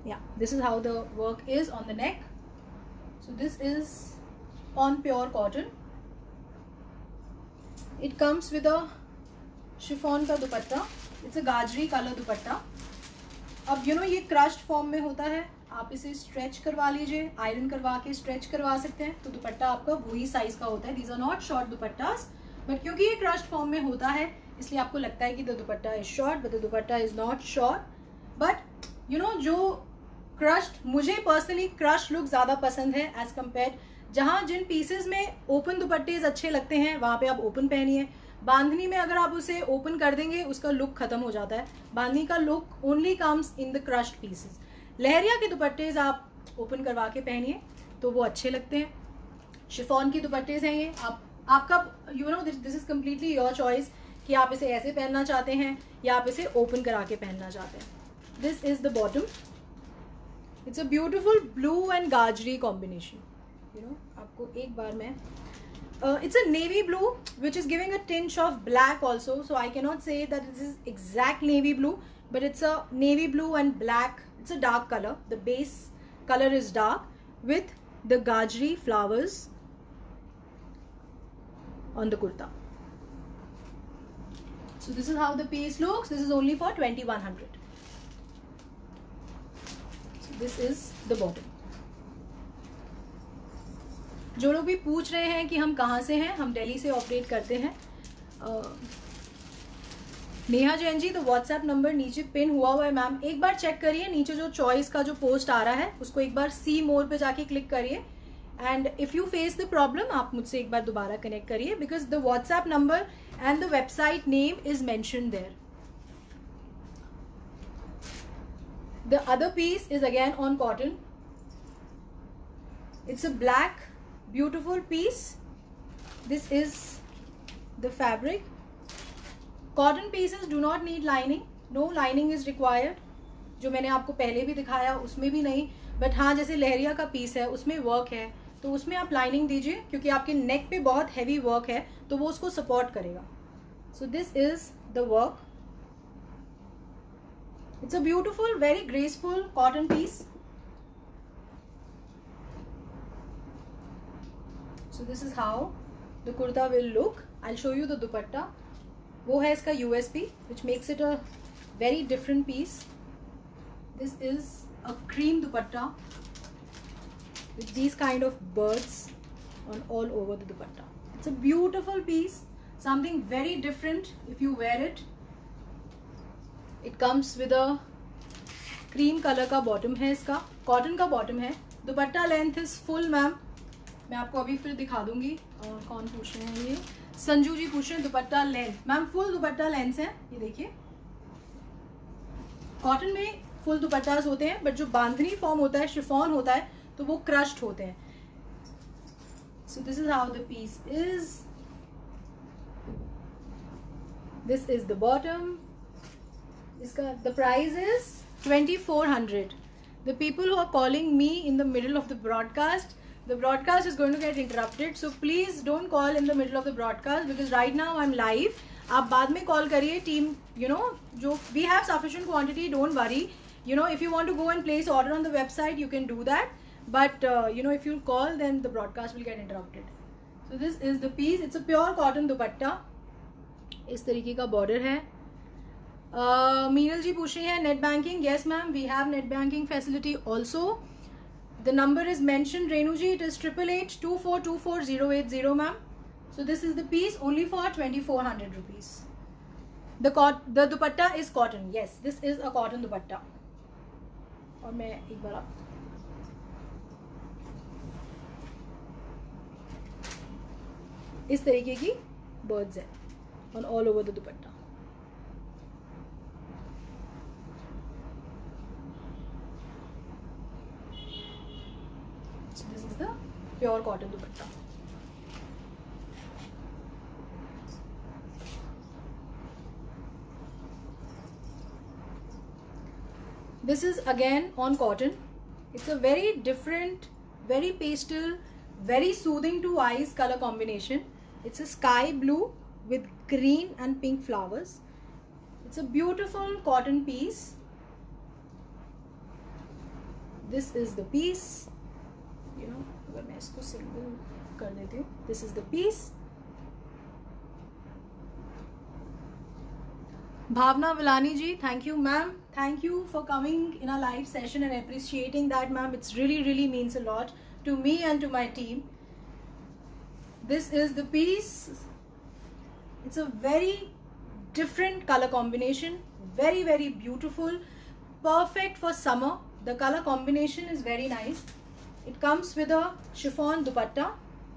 Yeah, this is how the work is on the neck. So this is on pure cotton. It comes with a chiffon का दुपट्टा, it's a गाजरी colour दुपट्टा। अब ये crushed form में होता है, आप इसे stretch करवा लीजिए, आयरन करवा के स्ट्रेच करवा सकते हैं, तो दुपट्टा आपका वही साइज का होता है। These are not short dupattas, but क्योंकि ये क्रश्ड फॉर्म में होता है, इसलिए आपको लगता है कि the dupatta is short, but the dupatta is not short. But जो क्रश्ड, मुझे पर्सनली क्रश लुक ज़्यादा पसंद है एज कम्पेयर, जहाँ जिन पीसेस में ओपन दुपट्टेज अच्छे लगते हैं वहाँ पे आप ओपन पहनिए। बांधनी में अगर आप उसे ओपन कर देंगे, उसका लुक खत्म हो जाता है। बांधनी का look only comes in the crushed pieces. Lehariya के दुपट्टेज आप ओपन करवा के पहनिए तो वो अच्छे लगते हैं। शिफॉन की दुपट्टेज हैं ये, आपका this is completely your choice कि आप इसे ऐसे पहनना चाहते हैं या आप इसे ओपन करा के पहनना चाहते हैं। This is the bottom, it's a beautiful blue and gajri combination. आपको एक बार मैं it's a navy blue which is giving a tinge of black also, so I cannot say that this is exact navy blue, but it's a navy blue and black. It's a dark color, the base color is dark with the gajri flowers on the kurta. So this is how the piece looks. This is only for 2100. So this is the bottom. जो लोग भी पूछ रहे हैं कि हम कहाँ से हैं, हम दिल्ली से ऑपरेट करते हैं। नेहा जैन जी, तो व्हाट्सएप नंबर नीचे पिन हुआ है मैम, एक बार चेक करिए, नीचे जो चॉइस का जो पोस्ट आ रहा है उसको एक बार सी मोर पे जाके क्लिक करिए, and if you face the problem आप मुझसे एक बार दोबारा कनेक्ट करिए, because the WhatsApp number and the website name is mentioned there. The other piece is again on cotton, it's a black beautiful piece. This is the fabric. Cotton pieces do not need lining, no lining is required. जो मैंने आपको पहले भी दिखाया उसमें भी नहीं, but हाँ जैसे लहरिया का पीस है उसमें वर्क है तो उसमें आप लाइनिंग दीजिए, क्योंकि आपके नेक पे बहुत हैवी वर्क है तो वो उसको सपोर्ट करेगा। So this is the work, it's a beautiful very graceful cotton piece. So this is how the kurta will look. I'll show you the dupatta. वो है इसका USP, which makes it a very different piece. This is a cream dupatta with these kind of birds on all over the dupatta. It's a beautiful piece, something very different if you wear it. It comes with a cream color का bottom है इसका, cotton का bottom है। दुपट्टा length is full ma'am, मैं आपको अभी फिर दिखा दूंगी। और कौन पूछ रहे हैं, ये संजू जी पूछ रहे हैं दुपट्टा लेंथ, मैम फुल दुपट्टा लेंथ है। ये देखिए कॉटन में फुल दुपट्टास होते हैं, बट जो बांधनी फॉर्म होता है, शिफॉन होता है, तो वो क्रश्ड होते हैं। So this is how the piece is, this is the bottom. इसका the price is 2400। The people who are calling me in the middle of the broadcast, the broadcast is going to get interrupted, so please don't call in the middle of the broadcast, because right now I'm live. आप बाद में call करिए team, you know, जो we have sufficient quantity, don't worry, you know, if you want to go and place order on the website you can do that, but you know, if you call then the broadcast will get interrupted. So this is the piece, it's a pure cotton dupatta, इस तरीके का border है. मीनल जी पूछ रही है net banking. Yes ma'am, we have net banking facility also. The number is mention Renu ji, it is 8882424080 ma'am. So this is the piece only for 2400 rupees. The dupatta is cotton. Yes, this is a cotton dupatta. और मैं एक बार आप इस तरीके की birds है on all over the dupatta. This is the pure cotton dupatta. This is again on cotton. It's a very different, very pastel, very soothing to eyes color combination. It's a sky blue with green and pink flowers. It's a beautiful cotton piece. This is the piece. You know, अगर मैं इसको single कर देती हूँ, this is the piece. Bhavna Vilani ji, thank you ma'am. Thank you for coming in a live session and appreciating that ma'am. It's really means a lot to me and to my team. This is the piece. It's a very different color combination. Very beautiful. Perfect for summer. The color combination is very nice. It comes with a chiffon dupatta.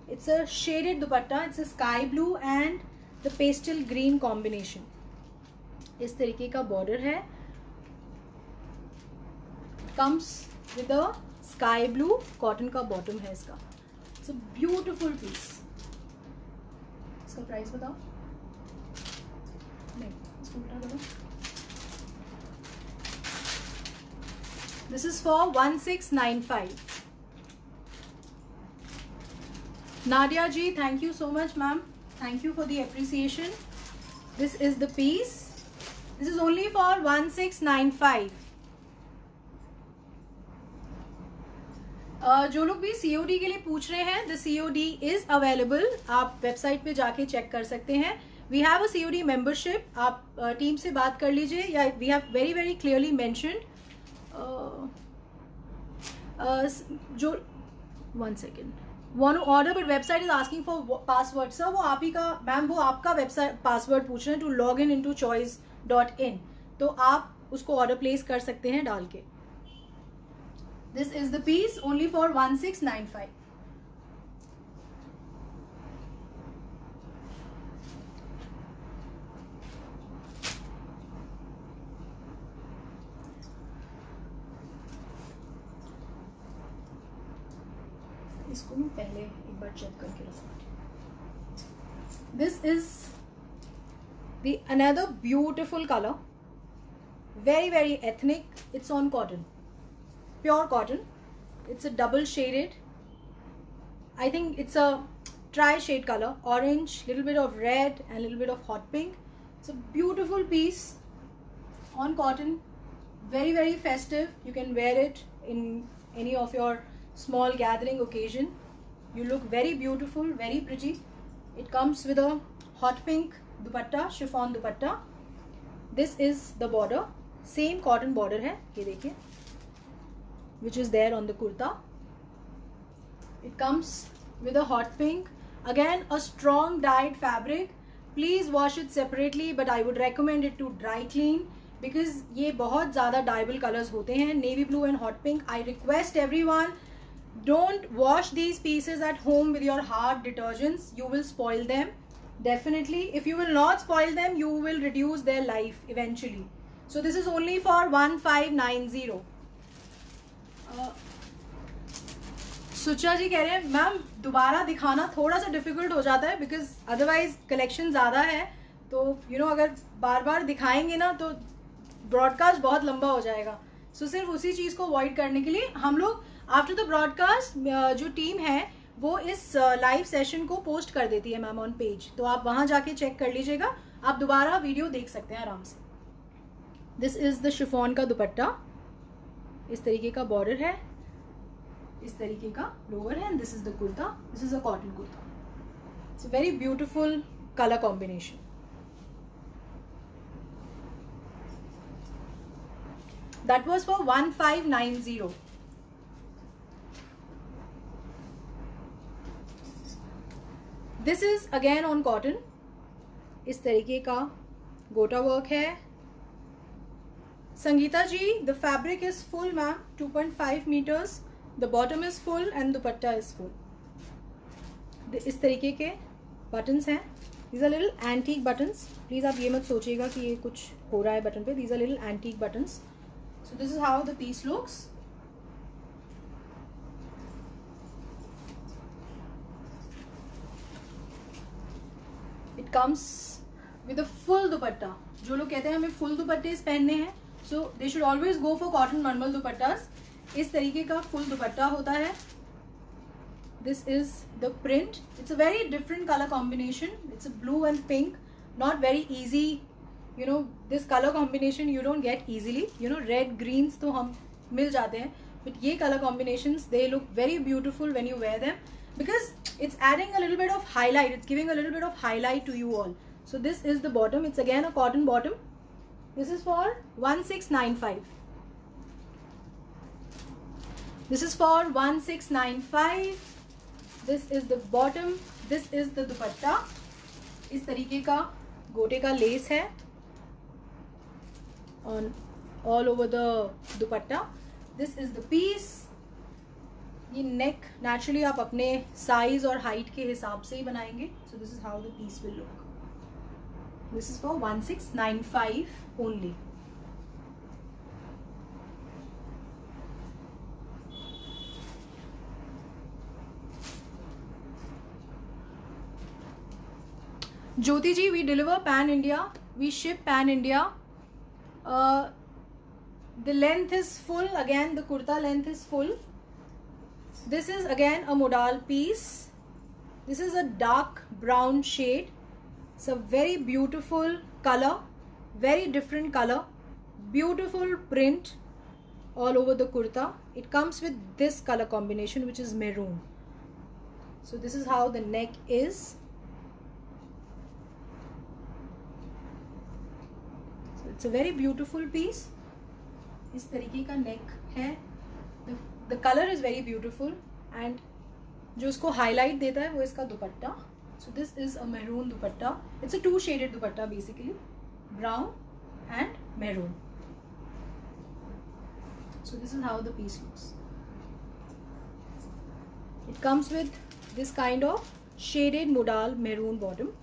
It's a shaded dupatta. It's a sky blue and the pastel green combination. इस तरीके का border है. Comes with a sky blue cotton का bottom है इसका. It's a beautiful piece. इसका price बताओ. नहीं, इसको उल्टा करो. This is for 1695. Nadia ji, thank you so much ma'am. Thank you for the appreciation. This is the piece. This is only for 1695. जो लोग भी COD के लिए पूछ रहे हैं, the COD is available. आप वेबसाइट पे जाके चेक कर सकते हैं. We have a COD membership. आप टीम से बात कर लीजिए. या we have very clearly mentioned. जो 1 second. Want to order but website is asking for password. Sir वो आप ही का, मैम वो आपका वेबसाइट पासवर्ड पूछ रहे हैं to log in into choice.in. तो आप उसको ऑर्डर प्लेस कर सकते हैं डाल के. This is the piece only for 1695. इसको मैं पहले एक बार चेक करके रखूंगी. This is the another beautiful color, very ethnic. It's on cotton, pure cotton. It's a double shaded, I think it's a tri shade color, orange, little bit of red and little bit of hot pink. It's a beautiful piece on cotton, very festive. You can wear it in any of your small gathering occasion. You look very beautiful, very pretty. It comes with a hot pink dupatta, chiffon dupatta. This is the border, same cotton border है, ये देखिए, which is there on the kurta. It comes with a hot pink, again a strong dyed fabric. Please wash it separately, but I would recommend it to dry clean because ये बहुत ज़्यादा dyeable colours होते हैं, navy blue and hot pink. I request everyone, don't wash these pieces at home with your hard detergents. You will spoil them. Definitely, if you will not spoil them, you will reduce their life eventually. So this is only for 1590. सुचा जी कह रहे हैं ma'am दोबारा दिखाना थोड़ा सा difficult हो जाता है बिकॉज अदरवाइज कलेक्शन ज़्यादा है. तो यू नो अगर बार बार दिखाएंगे ना तो ब्रॉडकास्ट बहुत लंबा हो जाएगा. सो सिर्फ उसी चीज़ को अवॉइड करने के लिए हम लोग आफ्टर द ब्रॉडकास्ट जो टीम है वो इस लाइव सेशन को पोस्ट कर देती है मैम ऑन पेज, तो आप वहां जाके चेक कर लीजिएगा, आप दोबारा वीडियो देख सकते हैं आराम से। दिस इज द शिफॉन का दुपट्टा, इस तरीके का बॉर्डर है, इस तरीके का लोअर है, and this is the kurta, this is a cotton kurta. It's a very beautiful colour combination. That was for 1590. This is again on cotton. इस तरीके का गोटा वर्क है। संगीता जी, the fabric is full ma'am, 2.5 meters. The bottom is full and dupatta is full. इस तरीके के buttons हैं। These are little antique buttons. Please आप ये मत सोचिएगा कि ये कुछ हो रहा है बटन पे। These are little antique buttons. So this is how the piece looks. It comes with a full dupatta. जो लोग कहते हैं हमें full दुपट्टे पहनने हैं, so they should always go for cotton normal dupattas. इस तरीके का full दुपट्टा होता है। This is the print. It's a very different color combination. It's a blue and pink. Not very easy. You know, this color combination you don't get easily. You know, red greens तो हम मिल जाते हैं, but ये color combinations they look very beautiful when you wear them because it's adding a little bit of highlight. It's giving a little bit of highlight to you all. So this is the bottom. It's again a cotton bottom. This is for 1695. This is for 1695. This is the bottom. This is the dupatta. इस तरीके का गोटे का less है on all over the dupatta. This is the piece. ये neck naturally आप अपने size और height के हिसाब से ही बनाएंगे. So this is how the piece will look. This is for 1695 only. Jyoti ji, we deliver pan India. We ship pan India. The length is full. Again, the kurta length is full. This is again a modal piece. This is a dark brown shade. It's a very beautiful color, very different color, beautiful print all over the kurta. It comes with this color combination, which is maroon. So this is how the neck is. So it's a very beautiful piece. इस तरीके का neck है। The color is very beautiful and जो इसको highlight देता है वो इसका दुपट्टा। So this is a maroon dupatta. It's a two shaded dupatta basically, brown and maroon. So this is how the piece looks. It comes with this kind of shaded modal maroon bottom.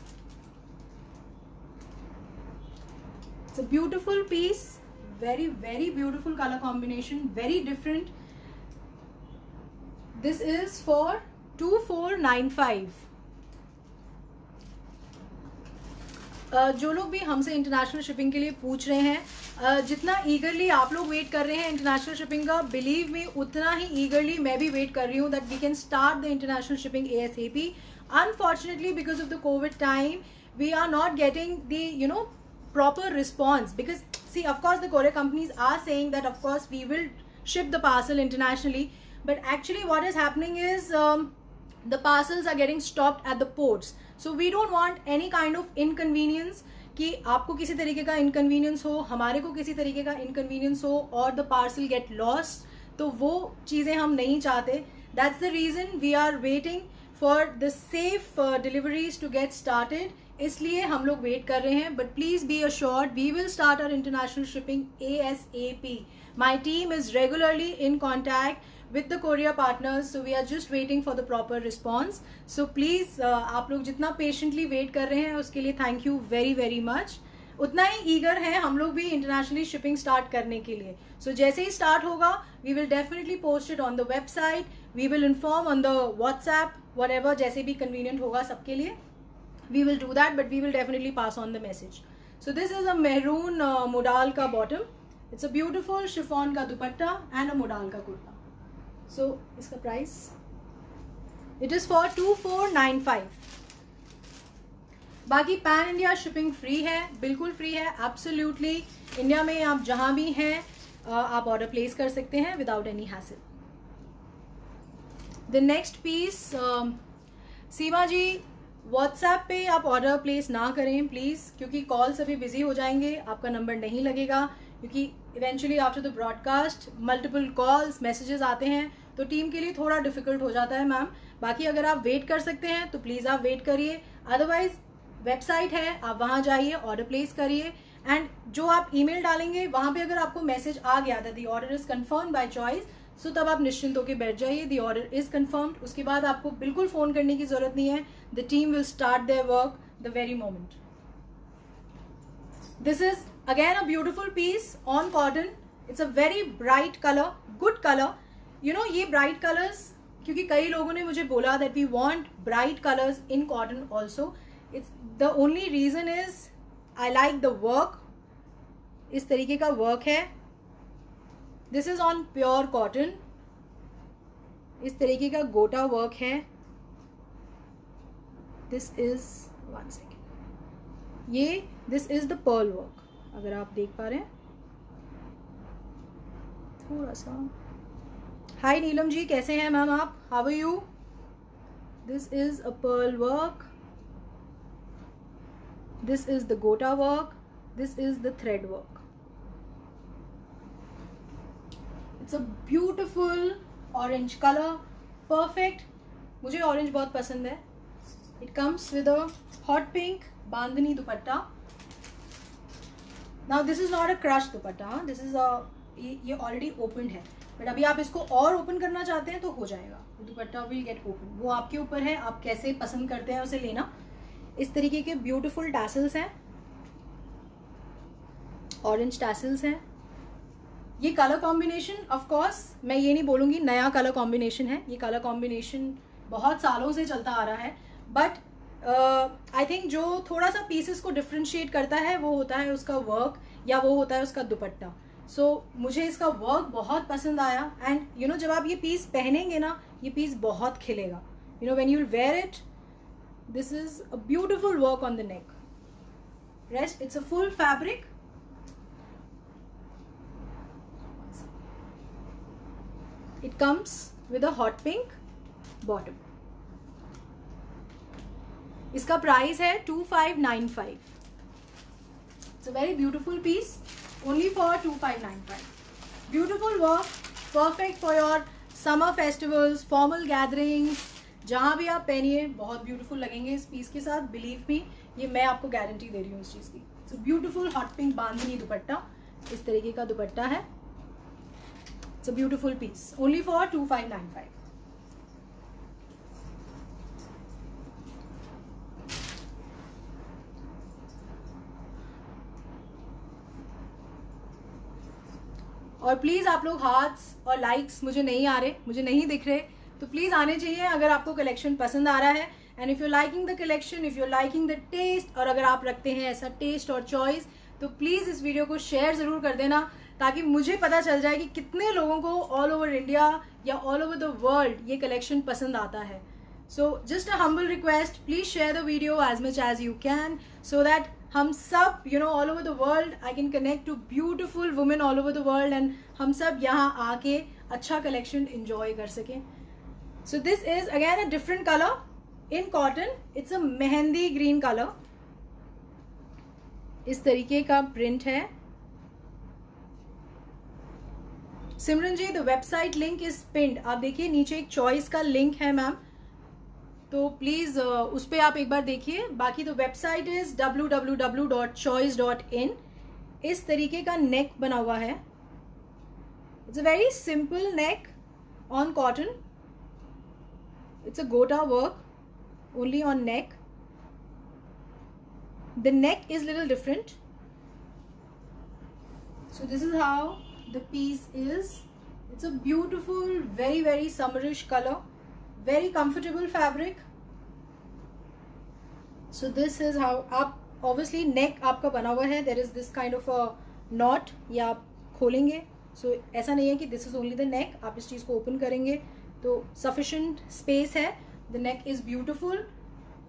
It's a beautiful piece. Very, very beautiful color combination, very different. This is for 2495. जो लोग भी हमसे international shipping के लिए पूछ रहे हैं, जितना ईगरली आप लोग वेट कर रहे हैं इंटरनेशनल शिपिंग का, बिलीव मी उतना ही ईगरली मैं भी वेट कर रही हूँ that we can start the international shipping ASAP. Unfortunately, because of the COVID time, we are not getting the proper response because see, of course the courier companies are saying that of course we will ship the parcel internationally, but actually what is happening is the parcels are getting stopped at the ports. So we don't want any kind of inconvenience कि आपको किसी तरीके का inconvenience हो, हमारे को किसी तरीके का inconvenience हो और the parcel get lost. तो वो चीज़ें हम नहीं चाहते. That's the reason we are waiting for the safe deliveries to get started. इसलिए हम लोग वेट कर रहे हैं, but please be assured we will start our international shipping ASAP. My team is regularly in contact with the courier partners, so we are just waiting for the proper response. So please आप लोग जितना patiently wait कर रहे हैं उसके लिए thank you very very much. उतना ही eager है हम लोग भी internationally shipping start करने के लिए. So जैसे ही start होगा we will definitely post it on the website. We will inform on the WhatsApp, whatever जैसे भी convenient होगा सबके लिए. We will do that, but we will definitely pass on the message. So this is a maroon modal ka bottom. It's a beautiful chiffon ka dupatta and a modal ka kurta. So iska price it is for 2495। बाकी pan India shipping free है, बिल्कुल free है, absolutely. India में आप जहां भी हैं आप ऑर्डर प्लेस कर सकते हैं without any hassle. The next piece, Seema ji WhatsApp पे आप ऑर्डर प्लेस ना करें प्लीज़, क्योंकि कॉल्स अभी बिजी हो जाएंगे, आपका नंबर नहीं लगेगा, क्योंकि eventually after the broadcast multiple calls messages आते हैं, तो टीम के लिए थोड़ा डिफिकल्ट हो जाता है मैम। बाकी अगर आप वेट कर सकते हैं तो प्लीज़ आप वेट करिए, अदरवाइज वेबसाइट है, आप वहाँ जाइए, ऑर्डर प्लेस करिए, एंड जो आप ईमेल डालेंगे वहाँ पे अगर आपको मैसेज आ गया था the order is confirm by Choice, so तब आप निश्चिंत होकर बैठ जाइए, दी ऑर्डर इज कन्फर्म्ड। उसके बाद आपको बिल्कुल फोन करने की जरूरत नहीं है, the team will start their work the very moment. This is again a beautiful piece on cotton, it's a very bright colour, good colour. You know ये ब्राइट कलर्स, क्योंकि कई लोगों ने मुझे बोला that we want bright colours in cotton also, it's the only reason is I like the work. इस तरीके का वर्क है, this is on pure cotton, इस तरीके का गोटा वर्क है, दिस इज वन सेकेंड, ये this is the pearl work, अगर आप देख पा रहे हैं थोड़ा सा। हाय नीलम जी, कैसे हैं मैम आप, how are you? This is a pearl work, this is the gota work, this is the thread work. It's a beautiful orange colour, perfect, मुझे ऑरेंज बहुत पसंद है। It comes with a hot pink bandhani dupatta. Now this is not a crush dupatta, this is a, ये already open है, but अभी आप इसको और ओपन करना चाहते हैं तो हो जाएगा, दुपट्टा विल गेट ओपन, वो आपके ऊपर है, आप कैसे पसंद करते हैं उसे लेना। इस तरीके के ब्यूटीफुल टैसल्स हैं, ऑरेंज टैसल्स हैं। ये कलर कॉम्बिनेशन ऑफ कोर्स मैं ये नहीं बोलूँगी नया कलर कॉम्बिनेशन है, ये कलर कॉम्बिनेशन बहुत सालों से चलता आ रहा है, बट आई थिंक जो थोड़ा सा पीसेस को डिफ्रेंशिएट करता है वो होता है उसका वर्क, या वो होता है उसका दुपट्टा। सो मुझे इसका वर्क बहुत पसंद आया, एंड यू नो जब आप ये पीस पहनेंगे ना, ये पीस बहुत खिलेगा, you know when you will wear it, this is a beautiful work on the neck, rest it's a full fabric. It comes with a hot pink bottom. इसका price है 2595. It's a very beautiful piece, only for 2595. Beautiful work, perfect for your summer festivals, formal gatherings, जहाँ भी आप पहनिए बहुत beautiful लगेंगे इस piece के साथ, बिलीव मी, ये मैं आपको गारंटी दे रही हूँ इस चीज़ की। It's a beautiful hot pink बांधनी दुपट्टा, इस तरीके का दुपट्टा है। It's a beautiful piece, only for 2595. और प्लीज आप लोग हार्ट्स और लाइक्स मुझे नहीं आ रहे, मुझे नहीं दिख रहे, तो प्लीज आने चाहिए अगर आपको कलेक्शन पसंद आ रहा है, and if you liking the collection, if you liking the taste, और अगर आप रखते हैं ऐसा टेस्ट और चॉइस, तो प्लीज इस वीडियो को शेयर जरूर कर देना, ताकि मुझे पता चल जाए कि कितने लोगों को ऑल ओवर इंडिया या ऑल ओवर द वर्ल्ड ये कलेक्शन पसंद आता है। So just a humble request, please share the video as much as you can, so that हम सब you know all over the world I can connect to beautiful women all over the world, and हम सब यहाँ आके अच्छा collection enjoy कर सकें। So this is again a different colour in cotton, it's a mehndi green colour, इस तरीके का प्रिंट है। सिमरन जी, द वेबसाइट लिंक इज पिंड, आप देखिए नीचे एक चॉइस का लिंक है मैम, तो प्लीज उस पर आप एक बार देखिए। बाकी तो वेबसाइट इज www.choice.in। इस तरीके का नेक बना हुआ है, it's a very simple neck on cotton, it's a gota work only on neck, the neck is little different. So this is how the piece is. It's a beautiful, very very summerish color, very comfortable fabric. So this is how आप obviously neck आपका बना हुआ है, there is this kind of a knot, या आप खोलेंगे, so ऐसा नहीं है कि this is only the neck, आप इस चीज़ को ओपन करेंगे तो sufficient space है, The neck is beautiful,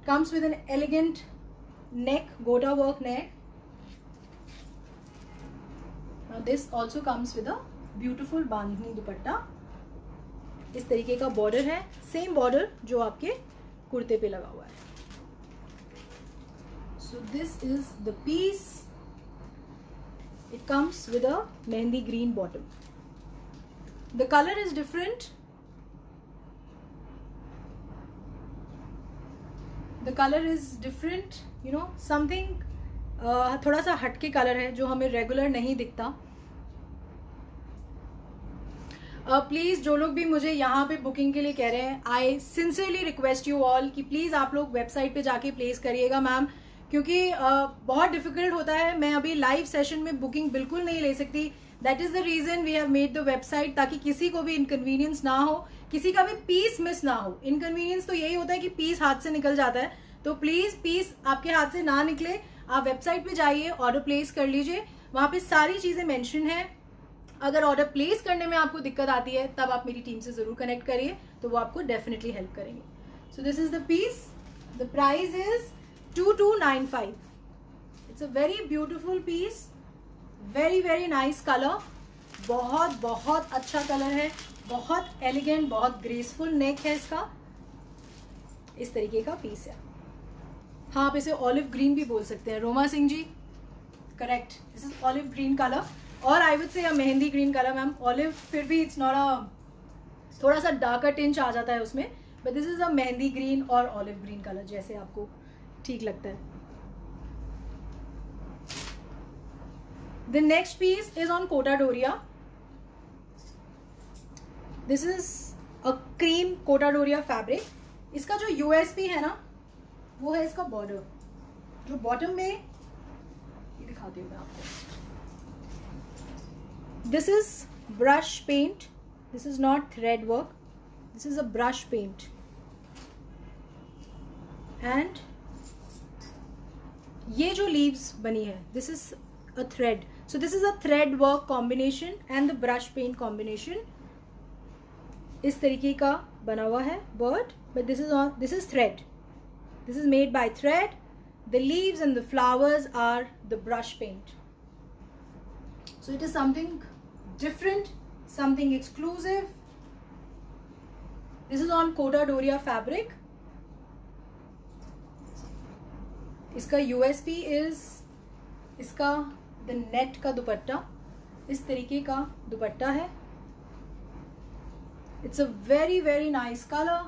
comes with an elegant neck, gota work neck. Now this also comes with a beautiful बांधनी दुपट्टा. इस तरीके का बॉर्डर है, सेम बॉर्डर जो आपके कुर्ते पे लगा हुआ है. So this is the piece. It comes with a mehndi green bottom. The color is different. The color is different, you know, something थोड़ा सा हटके कलर है जो हमें रेगुलर नहीं दिखता. प्लीज़ जो लोग भी मुझे यहाँ पे बुकिंग के लिए कह रहे हैं, I sincerely request you all कि प्लीज़ आप लोग वेबसाइट पे जाके प्लेस करिएगा मैम, क्योंकि बहुत डिफिकल्ट होता है. मैं अभी लाइव सेशन में बुकिंग बिल्कुल नहीं ले सकती. That is the reason we have made the website, ताकि किसी को भी इनकन्वीनियंस ना हो, किसी का भी पीस मिस ना हो. इनकन्वीनियंस तो यही होता है कि पीस हाथ से निकल जाता है. तो प्लीज़ पीस आपके हाथ से ना निकले, आप वेबसाइट पे जाइए, ऑर्डर प्लेस कर लीजिए. वहाँ पे सारी चीज़ें मेंशन है. अगर ऑर्डर प्लेस करने में आपको दिक्कत आती है तब आप मेरी टीम से ज़रूर कनेक्ट करिए, तो वो आपको डेफिनेटली हेल्प करेंगे. So this is the piece. The price is 2295. It's a very beautiful piece, very very nice colour. बहुत बहुत अच्छा कलर है, बहुत एलिगेंट, बहुत ग्रेसफुल नेक है इसका. इस तरीके का पीस है. हाँ, आप इसे ऑलिव ग्रीन भी बोल सकते हैं. Roma Singh ji, correct. This is olive green colour, और I would say a mehndi green colour ma'am. Olive फिर भी इट्स नॉट अ, थोड़ा सा डार्कर टिंच आ जाता है उसमें, but this is a mehndi green और ऑलिव ग्रीन कलर, जैसे आपको ठीक लगता है. The next piece is on Kota Doria. This is a cream Kota Doria fabric. इसका जो यूएसपी है ना, वो है इसका बॉर्डर, जो बॉटम में, ये दिखाती हूँ मैं आपको. This is brush paint. This is not thread work, this is a brush paint. And ये जो लीव्स बनी है, this is a thread. So this is a thread work combination and the brush paint combination. इस तरीके का बना हुआ है bird, but this is thread. This is made by thread. The leaves and the flowers are the brush paint. So it is something different, something exclusive. This is on Coda Doria fabric. इसका USP is इसका the net का दुपट्टा. इस तरीके का दुपट्टा है. It's a very very nice color,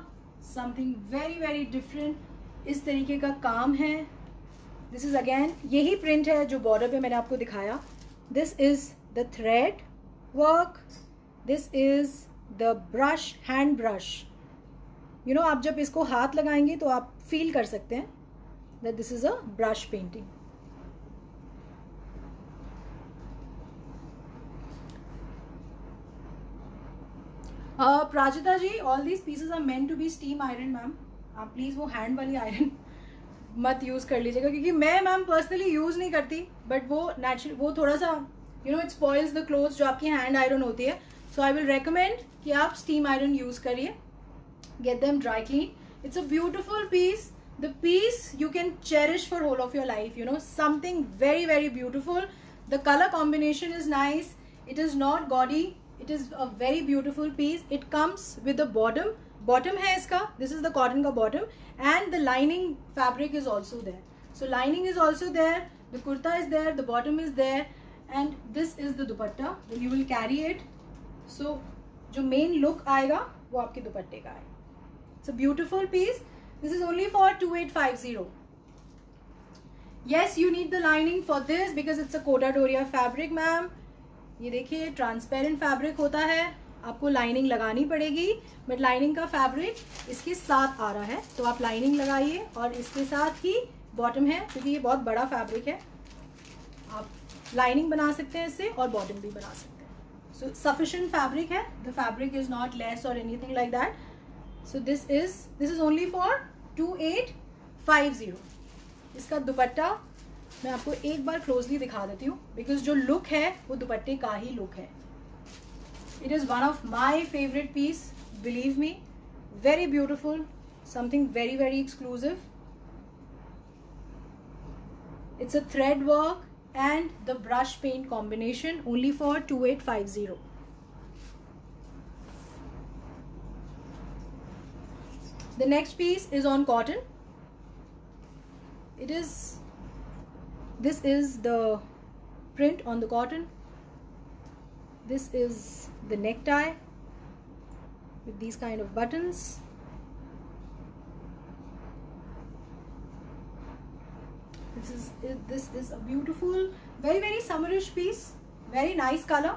something very very different. इस तरीके का काम है. This is again यही प्रिंट है जो बॉर्डर पे मैंने आपको दिखाया. This is the thread work. This is the brush, hand brush. You know, आप जब इसको हाथ लगाएंगे तो आप फील कर सकते हैं that this is a brush painting. Prajita ji, all these pieces are meant to be steam iron ma'am. आप प्लीज़ वो हैंड वाली आयरन मत यूज़ कर लीजिएगा, क्योंकि मैं मैम पर्सनली यूज़ नहीं करती, बट वो नेचुरल, वो थोड़ा सा you know it spoils the clothes जो आपकी हैंड आयरन होती है. सो आई विल रेकमेंड कि आप स्टीम आयरन यूज़ करिए. Get them dry clean. It's a beautiful piece. The piece you can cherish for whole of your life. You know, something very very beautiful. The colour combination is nice. It is not gaudy. It is a very beautiful piece. It comes with the bottom है इसका. This is the cotton का bottom, and the lining fabric is also there. So lining is also there. The kurta is there. The bottom is there, and this is the dupatta. Then you will carry it. So जो main look आएगा वो आपके दुपट्टे का आएगा. It's a beautiful piece. This is only for 2850. Yes, you need the lining for this because it's a Coda Doria fabric, ma'am. ये देखिए transparent fabric होता है, आपको लाइनिंग लगानी पड़ेगी, बट लाइनिंग का फैब्रिक इसके साथ आ रहा है, तो आप लाइनिंग लगाइए. और इसके साथ ही बॉटम है, क्योंकि ये बहुत बड़ा फैब्रिक है. आप लाइनिंग बना सकते हैं इससे और बॉटम भी बना सकते हैं. सो सफिशिएंट फैब्रिक है. The fabric is not less और anything like that. So this is only for 2850. इसका दुपट्टा मैं आपको एक बार क्लोजली दिखा देती हूँ, बिकॉज जो लुक है वो दुपट्टे का ही लुक है. It is one of my favourite piece, believe me. Very beautiful, something very very exclusive. It's a thread work and the brush paint combination, only for 2850. The next piece is on cotton. This is the print on the cotton. This is the necktie with these kind of buttons. This is a beautiful, very very summerish piece. Very nice color,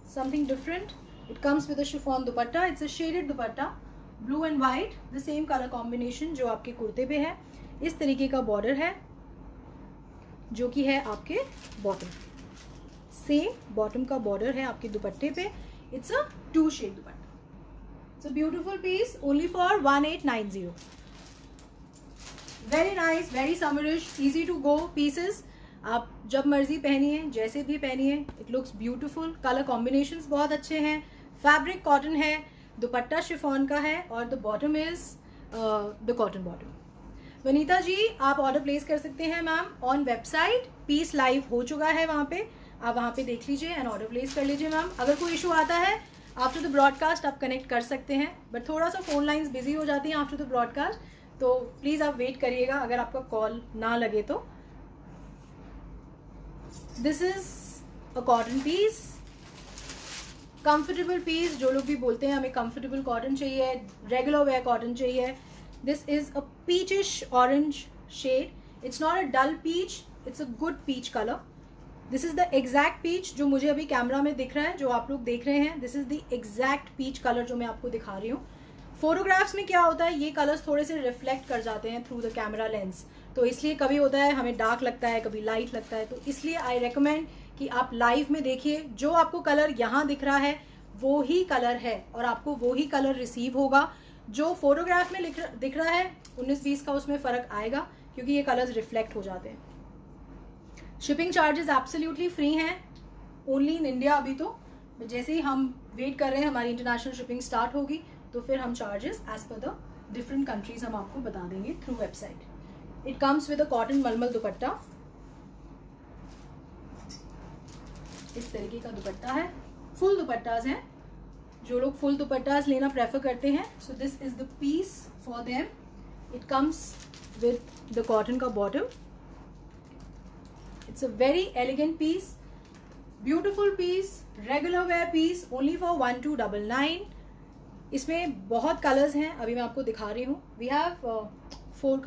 something different. It comes with a chiffon dupatta. It's a shaded dupatta, blue and white, the same color combination जो आपके कुर्ते पे है. इस तरीके का border है जो कि है आपके बॉटम. सेम बॉटम का बॉर्डर है आपके दुपट्टे पे. It's a 2 shade dupatta. It's a beautiful piece, only for 1890. Very nice, very summerish, easy to go pieces. आप जब मर्जी पहनिए, जैसे भी पहनिए. It looks beautiful. Colour combinations बहुत अच्छे हैं. फैब्रिक कॉटन है, दुपट्टा शिफॉन का है और the bottom is the cotton bottom. Vanita ji, आप ऑर्डर प्लेस कर सकते हैं ma'am on website. Piece live हो चुका है वहाँ पे, आप वहाँ पे देख लीजिए एंड ऑर्डर प्लेस कर लीजिए मैम. अगर कोई इशू आता है आफ्टर द ब्रॉडकास्ट आप कनेक्ट कर सकते हैं, बट थोड़ा सा फोन लाइंस बिजी हो जाती हैं आफ्टर द ब्रॉडकास्ट, तो प्लीज आप वेट करिएगा अगर आपका कॉल ना लगे तो. This is a cotton piece, comfortable piece. जो लोग भी बोलते हैं हमें कंफर्टेबल कॉटन चाहिए, रेगुलर वेयर कॉटन चाहिए. This is a peachish orange shade. It's not a dull peach, it's a good peach colour. This is the exact peach जो मुझे अभी कैमरा में दिख रहा है, जो आप लोग देख रहे हैं. This is the exact peach colour जो मैं आपको दिखा रही हूँ. फोटोग्राफ्स में क्या होता है, ये कलर्स थोड़े से रिफ्लेक्ट कर जाते हैं थ्रू द कैमरा लेंस, तो इसलिए कभी होता है हमें डार्क लगता है, कभी लाइट लगता है. तो इसलिए आई रेकमेंड कि आप लाइव में देखिए. जो आपको कलर यहाँ दिख रहा है वो ही कलर है और आपको वो ही कलर रिसीव होगा. जो फोटोग्राफ में दिख रहा है 19-20 का, उसमें फर्क आएगा क्योंकि ये कलर्स रिफ्लेक्ट हो जाते हैं. शिपिंग चार्जेस एब्सोल्युटली फ्री हैं, ओनली इन इंडिया. अभी तो जैसे ही हम वेट कर रहे हैं हमारी इंटरनेशनल शिपिंग स्टार्ट होगी तो फिर हम charges as per the different countries हम आपको बता देंगे through website. It comes with a cotton malmal dupatta. इस तरीके का दुपट्टा है. फुल दुपट्टाज हैं, जो लोग फुल दुपट्टाज लेना प्रेफर करते हैं, so this is the piece for them. It comes with the cotton का bottom. It's a very elegant piece, beautiful piece, regular wear piece, only for 1299. इसमें बहुत कलर्स हैं, अभी मैं आपको दिखा रही हूँ. We have 4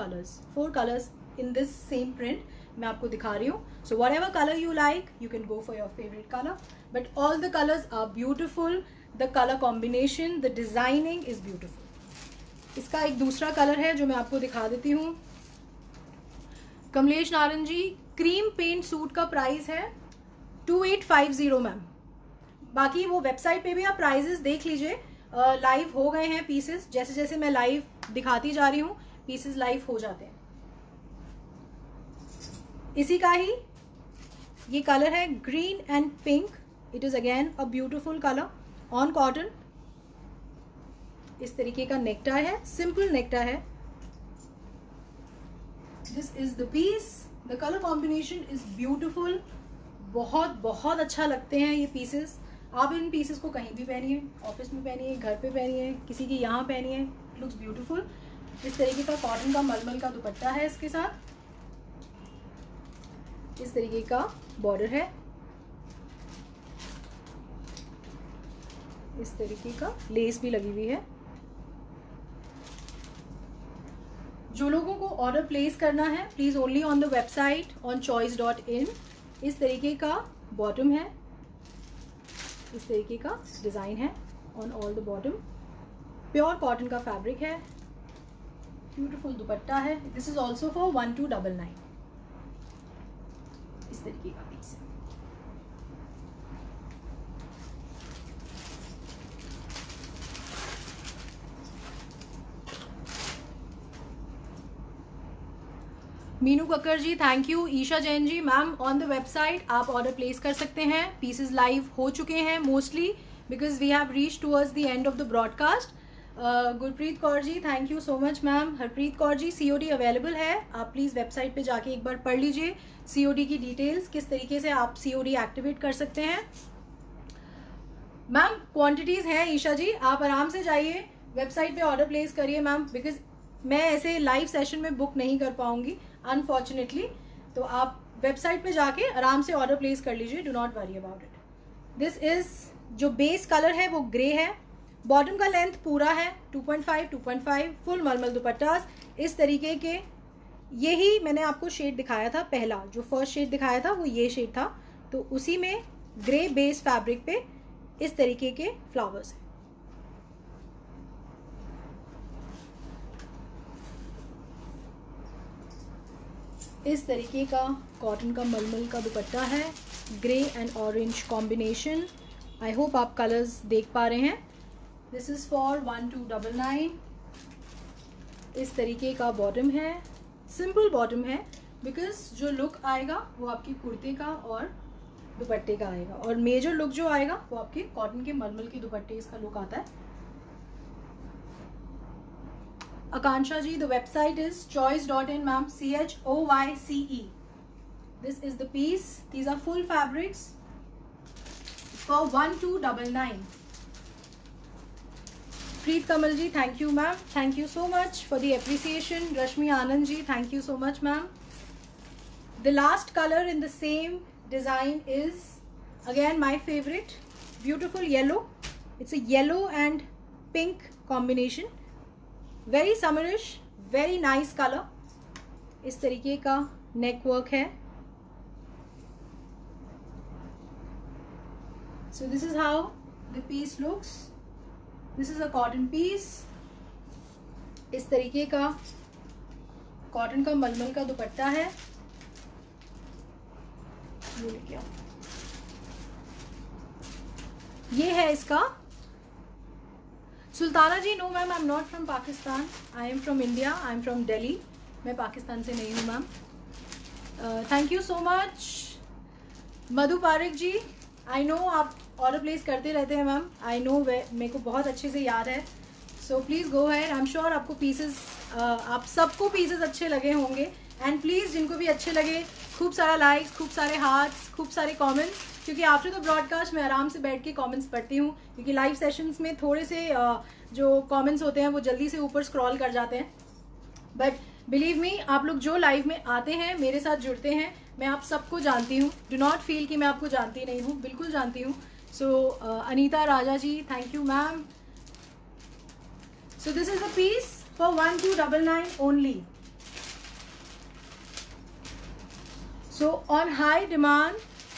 colours in this same print. मैं आपको दिखा रही हूँ. So whatever colour you like you can go for your favourite colour, but all the colours are beautiful. The colour combination, the designing is beautiful. इसका एक दूसरा colour है जो मैं आपको दिखा देती हूँ. कमलेश नारंग जी, क्रीम पेंट सूट का प्राइस है 2850 मैम. बाकी वो वेबसाइट पे भी आप प्राइजेस देख लीजिए. लाइव हो गए हैं पीसेस, जैसे जैसे मैं लाइव दिखाती जा रही हूँ पीसेस लाइव हो जाते हैं. इसी का ही ये कलर है green and pink. It is again a beautiful colour on cotton. इस तरीके का नेकटाई है, सिंपल नेकटाई है. This is the piece. The colour combination is beautiful. बहुत बहुत अच्छा लगते हैं ये पीसेस. आप इन पीसेस को कहीं भी पहनिए, ऑफिस में पहनिए, घर पे पहनिए, किसी के यहाँ पहनिए. It looks beautiful. इस तरीके का कॉटन का मलमल का दुपट्टा है इसके साथ. इस तरीके का बॉर्डर है. इस तरीके का लेस भी लगी हुई है. जो लोगों को ऑर्डर प्लेस करना है please only on the website on choice.in. इस तरीके का बॉटम है, इस तरीके का डिजाइन है on all the bottom. Pure cotton का फैब्रिक है, ब्यूटीफुल दुपट्टा है. This is also for 1299. इस तरीके का पीस है. Meenu Kakkar ji thank you. Isha Jain ji, ma'am on the website आप ऑर्डर प्लेस कर सकते हैं. पीसेस लाइव हो चुके हैं mostly because we have reach towards the end of the broadcast. Gurpreet Kaur ji, thank you so much ma'am. Harpreet Kaur ji, COD available है, आप प्लीज़ वेबसाइट पे जाके एक बार पढ़ लीजिए COD की डिटेल्स, किस तरीके से आप COD एक्टिवेट कर सकते हैं। मैम क्वांटिटीज़ हैं ईशा जी, आप आराम से जाइए वेबसाइट पे ऑर्डर प्लेस करिए मैम, बिकॉज मैं ऐसे लाइव सेशन में बुक नहीं कर पाऊंगी अनफॉर्चुनेटली, तो आप वेबसाइट पे जाके आराम से ऑर्डर प्लेस कर लीजिए, do not worry about it. This is जो बेस कलर है वो ग्रे है, बॉटम का लेंथ पूरा है 2.5 फुल मलमल दुपट्टास इस तरीके के। यही मैंने आपको शेड दिखाया था पहला, जो फर्स्ट शेड दिखाया था वो ये शेड था, तो उसी में ग्रे बेस फैब्रिक पे इस तरीके के फ्लावर्स हैं। इस तरीके का कॉटन का मलमल का दुपट्टा है, grey and orange combination. I hope आप कलर्स देख पा रहे हैं। This is for 1299। इस तरीके का बॉटम है, सिंपल बॉटम है, बिकॉज जो लुक आएगा वो आपके कुर्ते का और दुपट्टे का आएगा, और मेजर लुक जो आएगा वो आपके कॉटन के मलमल के दुपट्टे इसका लुक आता है। Akanksha ji, the website is choice.in ma'am, CHOYCE। This is the piece, these are full fabrics for 1299। Preet Kamal ji, thank you ma'am, thank you so much for the appreciation. Rashmi Anand ji, thank you so much ma'am. The last colour in the same design is again my favorite, beautiful yellow. It's a yellow and pink combination, very summerish, very nice color. इस तरीके का neck work है। So this is how the piece looks. This is a cotton piece. इस तरीके का cotton का मलमल का दुपट्टा है। ये है इसका। Sultana ji, no ma'am, I am not from Pakistan, I am from India, I am from Delhi, मैं पाकिस्तान से नहीं हूँ ma'am. Thank you so much. Madhu Pareek ji, I know आप ऑर्डर प्लेस करते रहते हैं मैम, आई नो, मेरे को बहुत अच्छे से याद है। So please go ahead, I am sure आपको पीसेस, आप सबको पीसेस अच्छे लगे होंगे, एंड प्लीज़ जिनको भी अच्छे लगे खूब सारा लाइक्स, खूब सारे हार्ट्स, खूब सारे कमेंट्स, क्योंकि आफ्टर द ब्रॉडकास्ट मैं आराम से बैठ के कमेंट्स पढ़ती हूँ, क्योंकि लाइव सेशंस में थोड़े से जो कमेंट्स होते हैं वो जल्दी से ऊपर स्क्रॉल कर जाते हैं। बट बिलीव मी, आप लोग जो लाइव में आते हैं, मेरे साथ जुड़ते हैं, मैं आप सबको जानती हूँ, डू नॉट फील कि मैं आपको जानती नहीं हूँ, बिल्कुल जानती हूँ। So Anita Raja ji, thank you ma'am. So this is the piece for 1299 only. So on high demand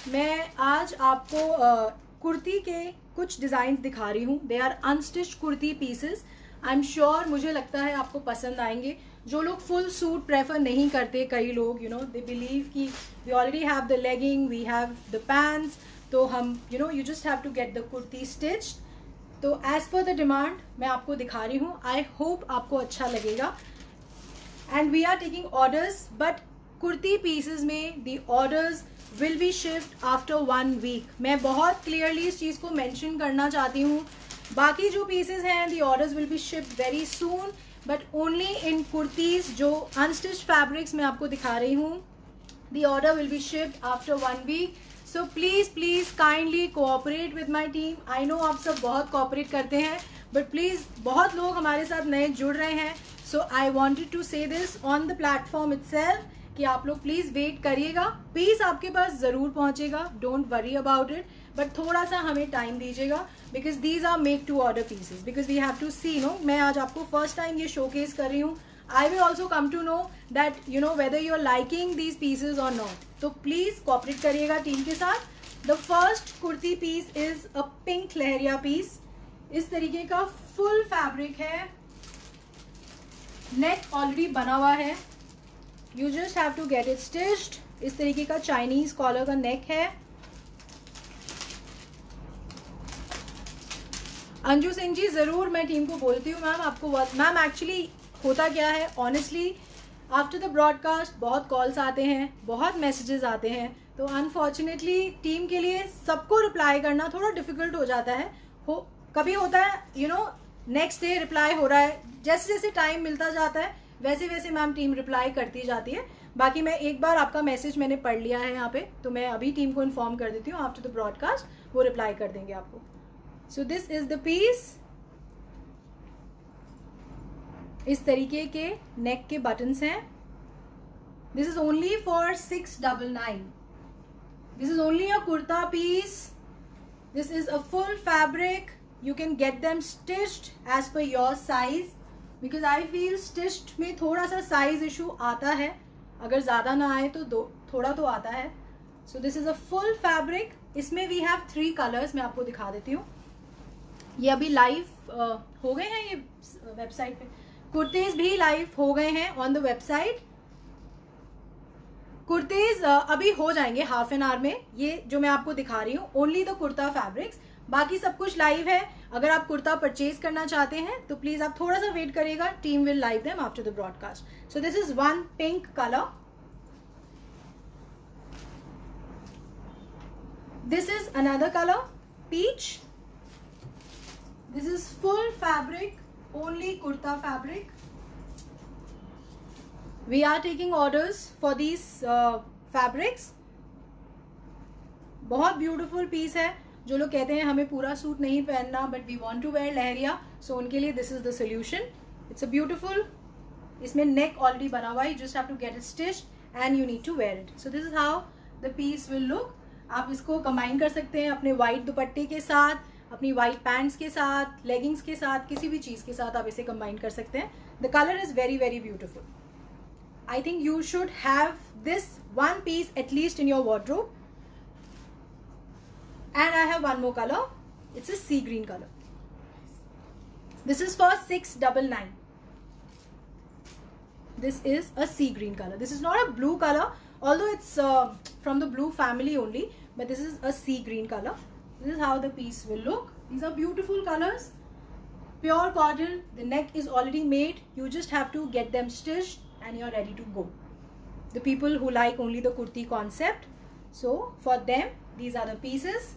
मैं आज आपको कुर्ती के कुछ डिज़ाइन दिखा रही हूँ। They are unstitched kurti pieces. I am sure, मुझे लगता है आपको पसंद आएंगे। जो लोग फुल सूट प्रेफर नहीं करते, कई लोग दे बिलीव कि we already have the legging, we have the pants, तो हम you just have to get the kurti stitched. तो एज पर द डिमांड मैं आपको दिखा रही हूँ। आई होप आपको अच्छा लगेगा। And we are taking orders, but kurti pieces में the orders will be shift after 1 week. मैं बहुत क्लियरली इस चीज़ को मेंशन करना चाहती हूँ। बाकी जो पीसेस हैं, the orders will be shift very soon, but only in kurtis जो अनस्टिच्ड फैब्रिक्स मैं आपको दिखा रही हूँ, the order will be shift after 1 week. So please kindly cooperate with my team. I know आप सब बहुत कोऑपरेट करते हैं, बट प्लीज़ बहुत लोग हमारे साथ नए जुड़ रहे हैं। सो आई वॉन्टेड टू से this on the platform itself कि आप लोग प्लीज वेट करिएगा, पीस आपके पास जरूर पहुंचेगा, don't worry about it, but थोड़ा सा हमें टाइम दीजिएगा, because these are make to order pieces, because we have to see. मैं आज आपको फर्स्ट टाइम ये शोकेस कर रही हूँ। I will also come to know that whether you are liking these pieces और नॉट। तो प्लीज कॉपरेट करिएगा टीम के साथ। The first kurti piece is a pink leheriya piece. इस तरीके का फुल फैब्रिक है, नेक ऑलरेडी बना हुआ है, you just have to get it stitched. इस तरीके का चाइनीज कॉलर का नेक है। अंजू सिंह जी, जरूर मैं टीम को बोलती हूँ मैम आपको। मैम एक्चुअली होता क्या है, ऑनेस्टली आफ्टर द ब्रॉडकास्ट बहुत कॉल्स आते हैं, बहुत मैसेजेस आते हैं, तो अनफॉर्चुनेटली टीम के लिए सबको रिप्लाई करना थोड़ा डिफिकल्ट हो जाता है। कभी होता है नेक्स्ट डे रिप्लाई हो रहा है, जैसे जैसे टाइम मिलता जाता है वैसे वैसे मैम टीम रिप्लाई करती जाती है। बाकी मैं एक बार आपका मैसेज मैंने पढ़ लिया है यहाँ पे, तो मैं अभी टीम को इन्फॉर्म कर देती हूँ, आफ्टर द ब्रॉडकास्ट वो रिप्लाई कर देंगे आपको। So this is the piece. इस तरीके के नेक के बटन्स हैं। This is only for 699। This is only a kurta piece. This is a full fabric. You can get them stitched as per your size, because I feel stitched में थोड़ा सा size issue आता है, अगर ज़्यादा ना आए तो थोड़ा तो आता है। So this is a full fabric. इसमें we have 3 colors, मैं आपको दिखा देती हूँ। ये अभी लाइव हो गए हैं ये वेबसाइट पे, कुर्तीज भी लाइव हो गए हैं ऑन द वेबसाइट। कुर्तीज अभी हो जाएंगे हाफ एन आवर में, ये जो मैं आपको दिखा रही हूँ ओनली द कुर्ता फैब्रिक्स, बाकी सब कुछ लाइव है। अगर आप कुर्ता परचेज करना चाहते हैं तो प्लीज आप थोड़ा सा वेट करिएगा, team will live them after the broadcast. So this is one pink colour, this is another colour peach, this is full fabric, only kurta fabric. We are taking orders for these fabrics. बहुत beautiful piece है। जो लोग कहते हैं हमें पूरा suit नहीं पहनना but we want to wear leheriya, so उनके लिए this is the solution. It's a beautiful, इसमें नेक ऑलरेडी बना हुआ है, you just have to get it stitched and you need to wear it. So this is how the piece will look. आप इसको combine कर सकते हैं अपने वाइट दुपट्टे के साथ, अपनी वाइट पैंट्स के साथ, लेगिंग्स के साथ, किसी भी चीज के साथ आप इसे कंबाइन कर सकते हैं। The colour is very very beautiful. I think you should have this one piece at least in your wardrobe. And I have one more color. It's a sea green color. This is for 699. This is a sea green color. This is not a blue color, although it's from the blue family only, but this is a sea green color. This is how the piece will look. These are beautiful colors. Pure cotton. The neck is already made. You just have to get them stitched and you're ready to go. The people who like only the kurti concept, so for them these are the pieces.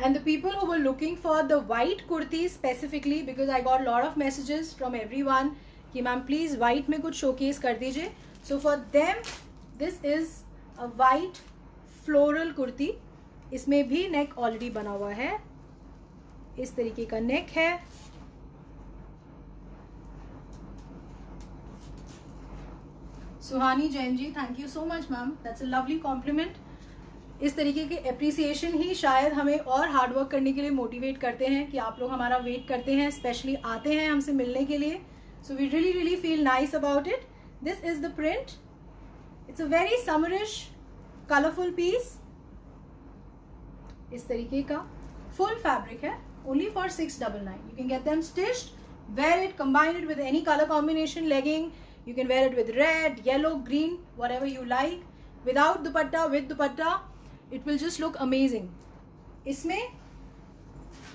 And the people who were looking for the white kurtis specifically, because I got a lot of messages from everyone कि ma'am please white में कुछ showcase कर दीजिए, so for them this is a white floral kurti. इसमें भी neck already बना हुआ है, इस तरीके का neck है। Suhani Jain ji, thank you so much ma'am, that's a lovely compliment. इस तरीके के अप्रिसिएशन ही शायद हमें और हार्ड वर्क करने के लिए मोटिवेट करते हैं कि आप लोग हमारा वेट करते हैं, स्पेशली आते हैं हमसे मिलने के लिए। So we really really feel nice about it. This is the print. It's a very summerish colourful piece. इस तरीके का फुल फैब्रिक है, only for 699। You can get them stitched, wear it, combine it with any colour combination legging. You can wear it with red, yellow, green, whatever you like. Without dupatta, with dupatta, it will just look amazing. इसमें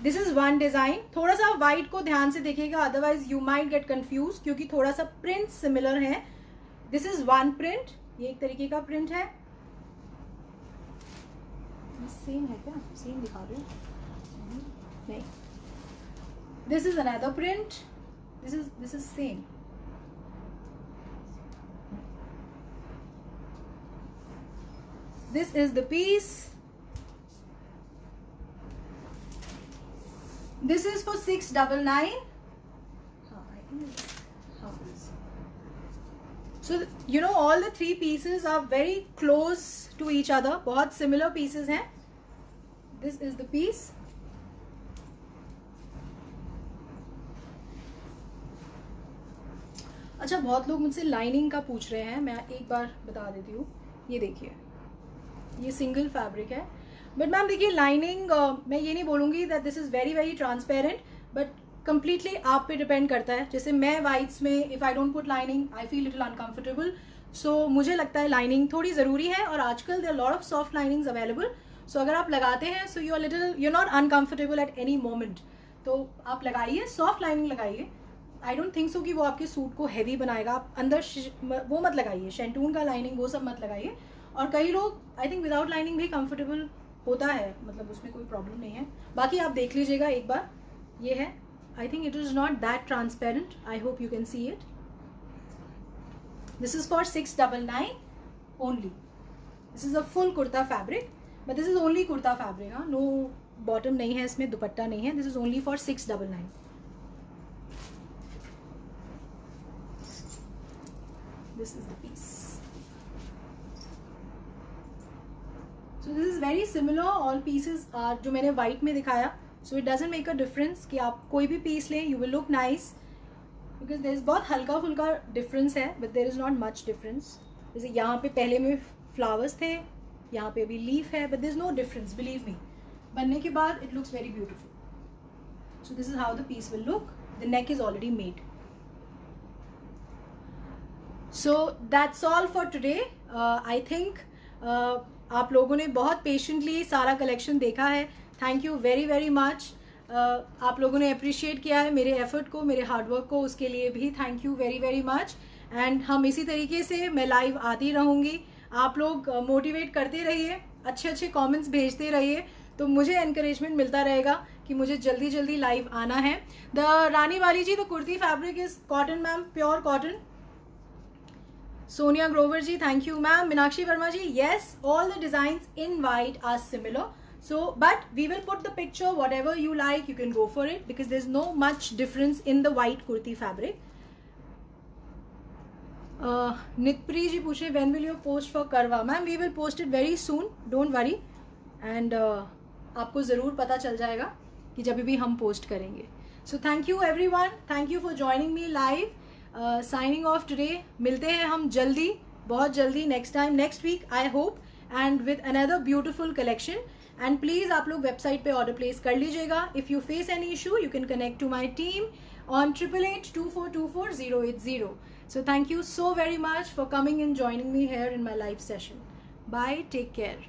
this is one design. थोड़ा सा white को ध्यान से देखिएगा, otherwise you might get confused क्योंकि थोड़ा सा print similar है. This is one print. ये एक तरीके का print है. सेम है क्या? सेम दिखा रही हूँ? नहीं. This is another print. This is same. This is the piece. This is for 699. So you know all the three pieces are very close to each other. बहुत similar pieces हैं. This is the piece. अच्छा, बहुत लोग मुझसे lining का पूछ रहे हैं, मैं एक बार बता देती हूँ। ये देखिए, ये सिंगल फैब्रिक है, बट मैम देखिए लाइनिंग मैं ये नहीं बोलूँगी that this is very very transparent, but completely आप पे डिपेंड करता है। जैसे मैं वाइट्स में if I don't put lining I feel little uncomfortable, so मुझे लगता है लाइनिंग थोड़ी ज़रूरी है, और आजकल there lot of soft linings available, so अगर आप लगाते हैं so you are little you not uncomfortable at any moment, तो आप लगाइए, सॉफ्ट लाइनिंग लगाइए। आई डोंट थिंक सो कि वो आपके सूट को हैवी बनाएगा। आप अंदर वो मत लगाइए, शेंटून का लाइनिंग वो सब मत लगाइए। और कई लोग आई थिंक विदाउट लाइनिंग भी कंफर्टेबल होता है, मतलब उसमें कोई प्रॉब्लम नहीं है। बाकी आप देख लीजिएगा एक बार, ये है. I think it is not that transparent. I hope you can see it. This is for 699 only. This is a full kurta fabric, but this is only kurta fabric. हाँ, no bottom नहीं है इसमें, दुपट्टा नहीं है. This is only for 699. This is the piece. So this is very similar. All pieces are जो मैंने white में दिखाया. So it doesn't make a difference कि आप कोई भी piece लें, you will look nice. Because there is बहुत हल्का फुल्का difference है, but there is not much difference. जैसे यहाँ पे पहले में flowers थे, यहाँ पे अभी leaf है, but there is no difference, believe me. बनने के बाद it looks very beautiful. So this is how the piece will look. The neck is already made. So that's all for today. I think आप लोगों ने बहुत patiently सारा collection देखा है. Thank you very very much. आप लोगों ने अप्रिशिएट किया है मेरे एफर्ट को, मेरे हार्डवर्क को, उसके लिए भी thank you very very much. And हम इसी तरीके से मैं लाइव आती रहूँगी. आप लोग मोटिवेट करते रहिए, अच्छे अच्छे कमेंट्स भेजते रहिए, तो मुझे एनकरेजमेंट मिलता रहेगा कि मुझे जल्दी जल्दी लाइव आना है. The Rani Wali ji, the kurti fabric is cotton ma'am, pure cotton. Sonia Grover ji, thank you ma'am. Minakshi Verma ji, yes, all the designs in white are similar. So, but we will put the picture, whatever you like, you can go for it because there's no much difference in the white kurti fabric. Nitpri ji पूछे, when will you post for Karwa? Ma'am, we will post it very soon. Don't worry. And आपको ज़रूर पता चल जाएगा कि जब भी हम post करेंगे. So thank you everyone. Thank you for joining me live. Signing off today. मिलते हैं हम जल्दी, बहुत जल्दी, next time, next week I hope, and with another beautiful collection. And please आप लोग वेबसाइट पे ऑर्डर प्लेस कर लीजिएगा. If you face any issue, you can connect to my team on 8882424080. So thank you so very much for coming and joining me here in my live session. Bye, take care.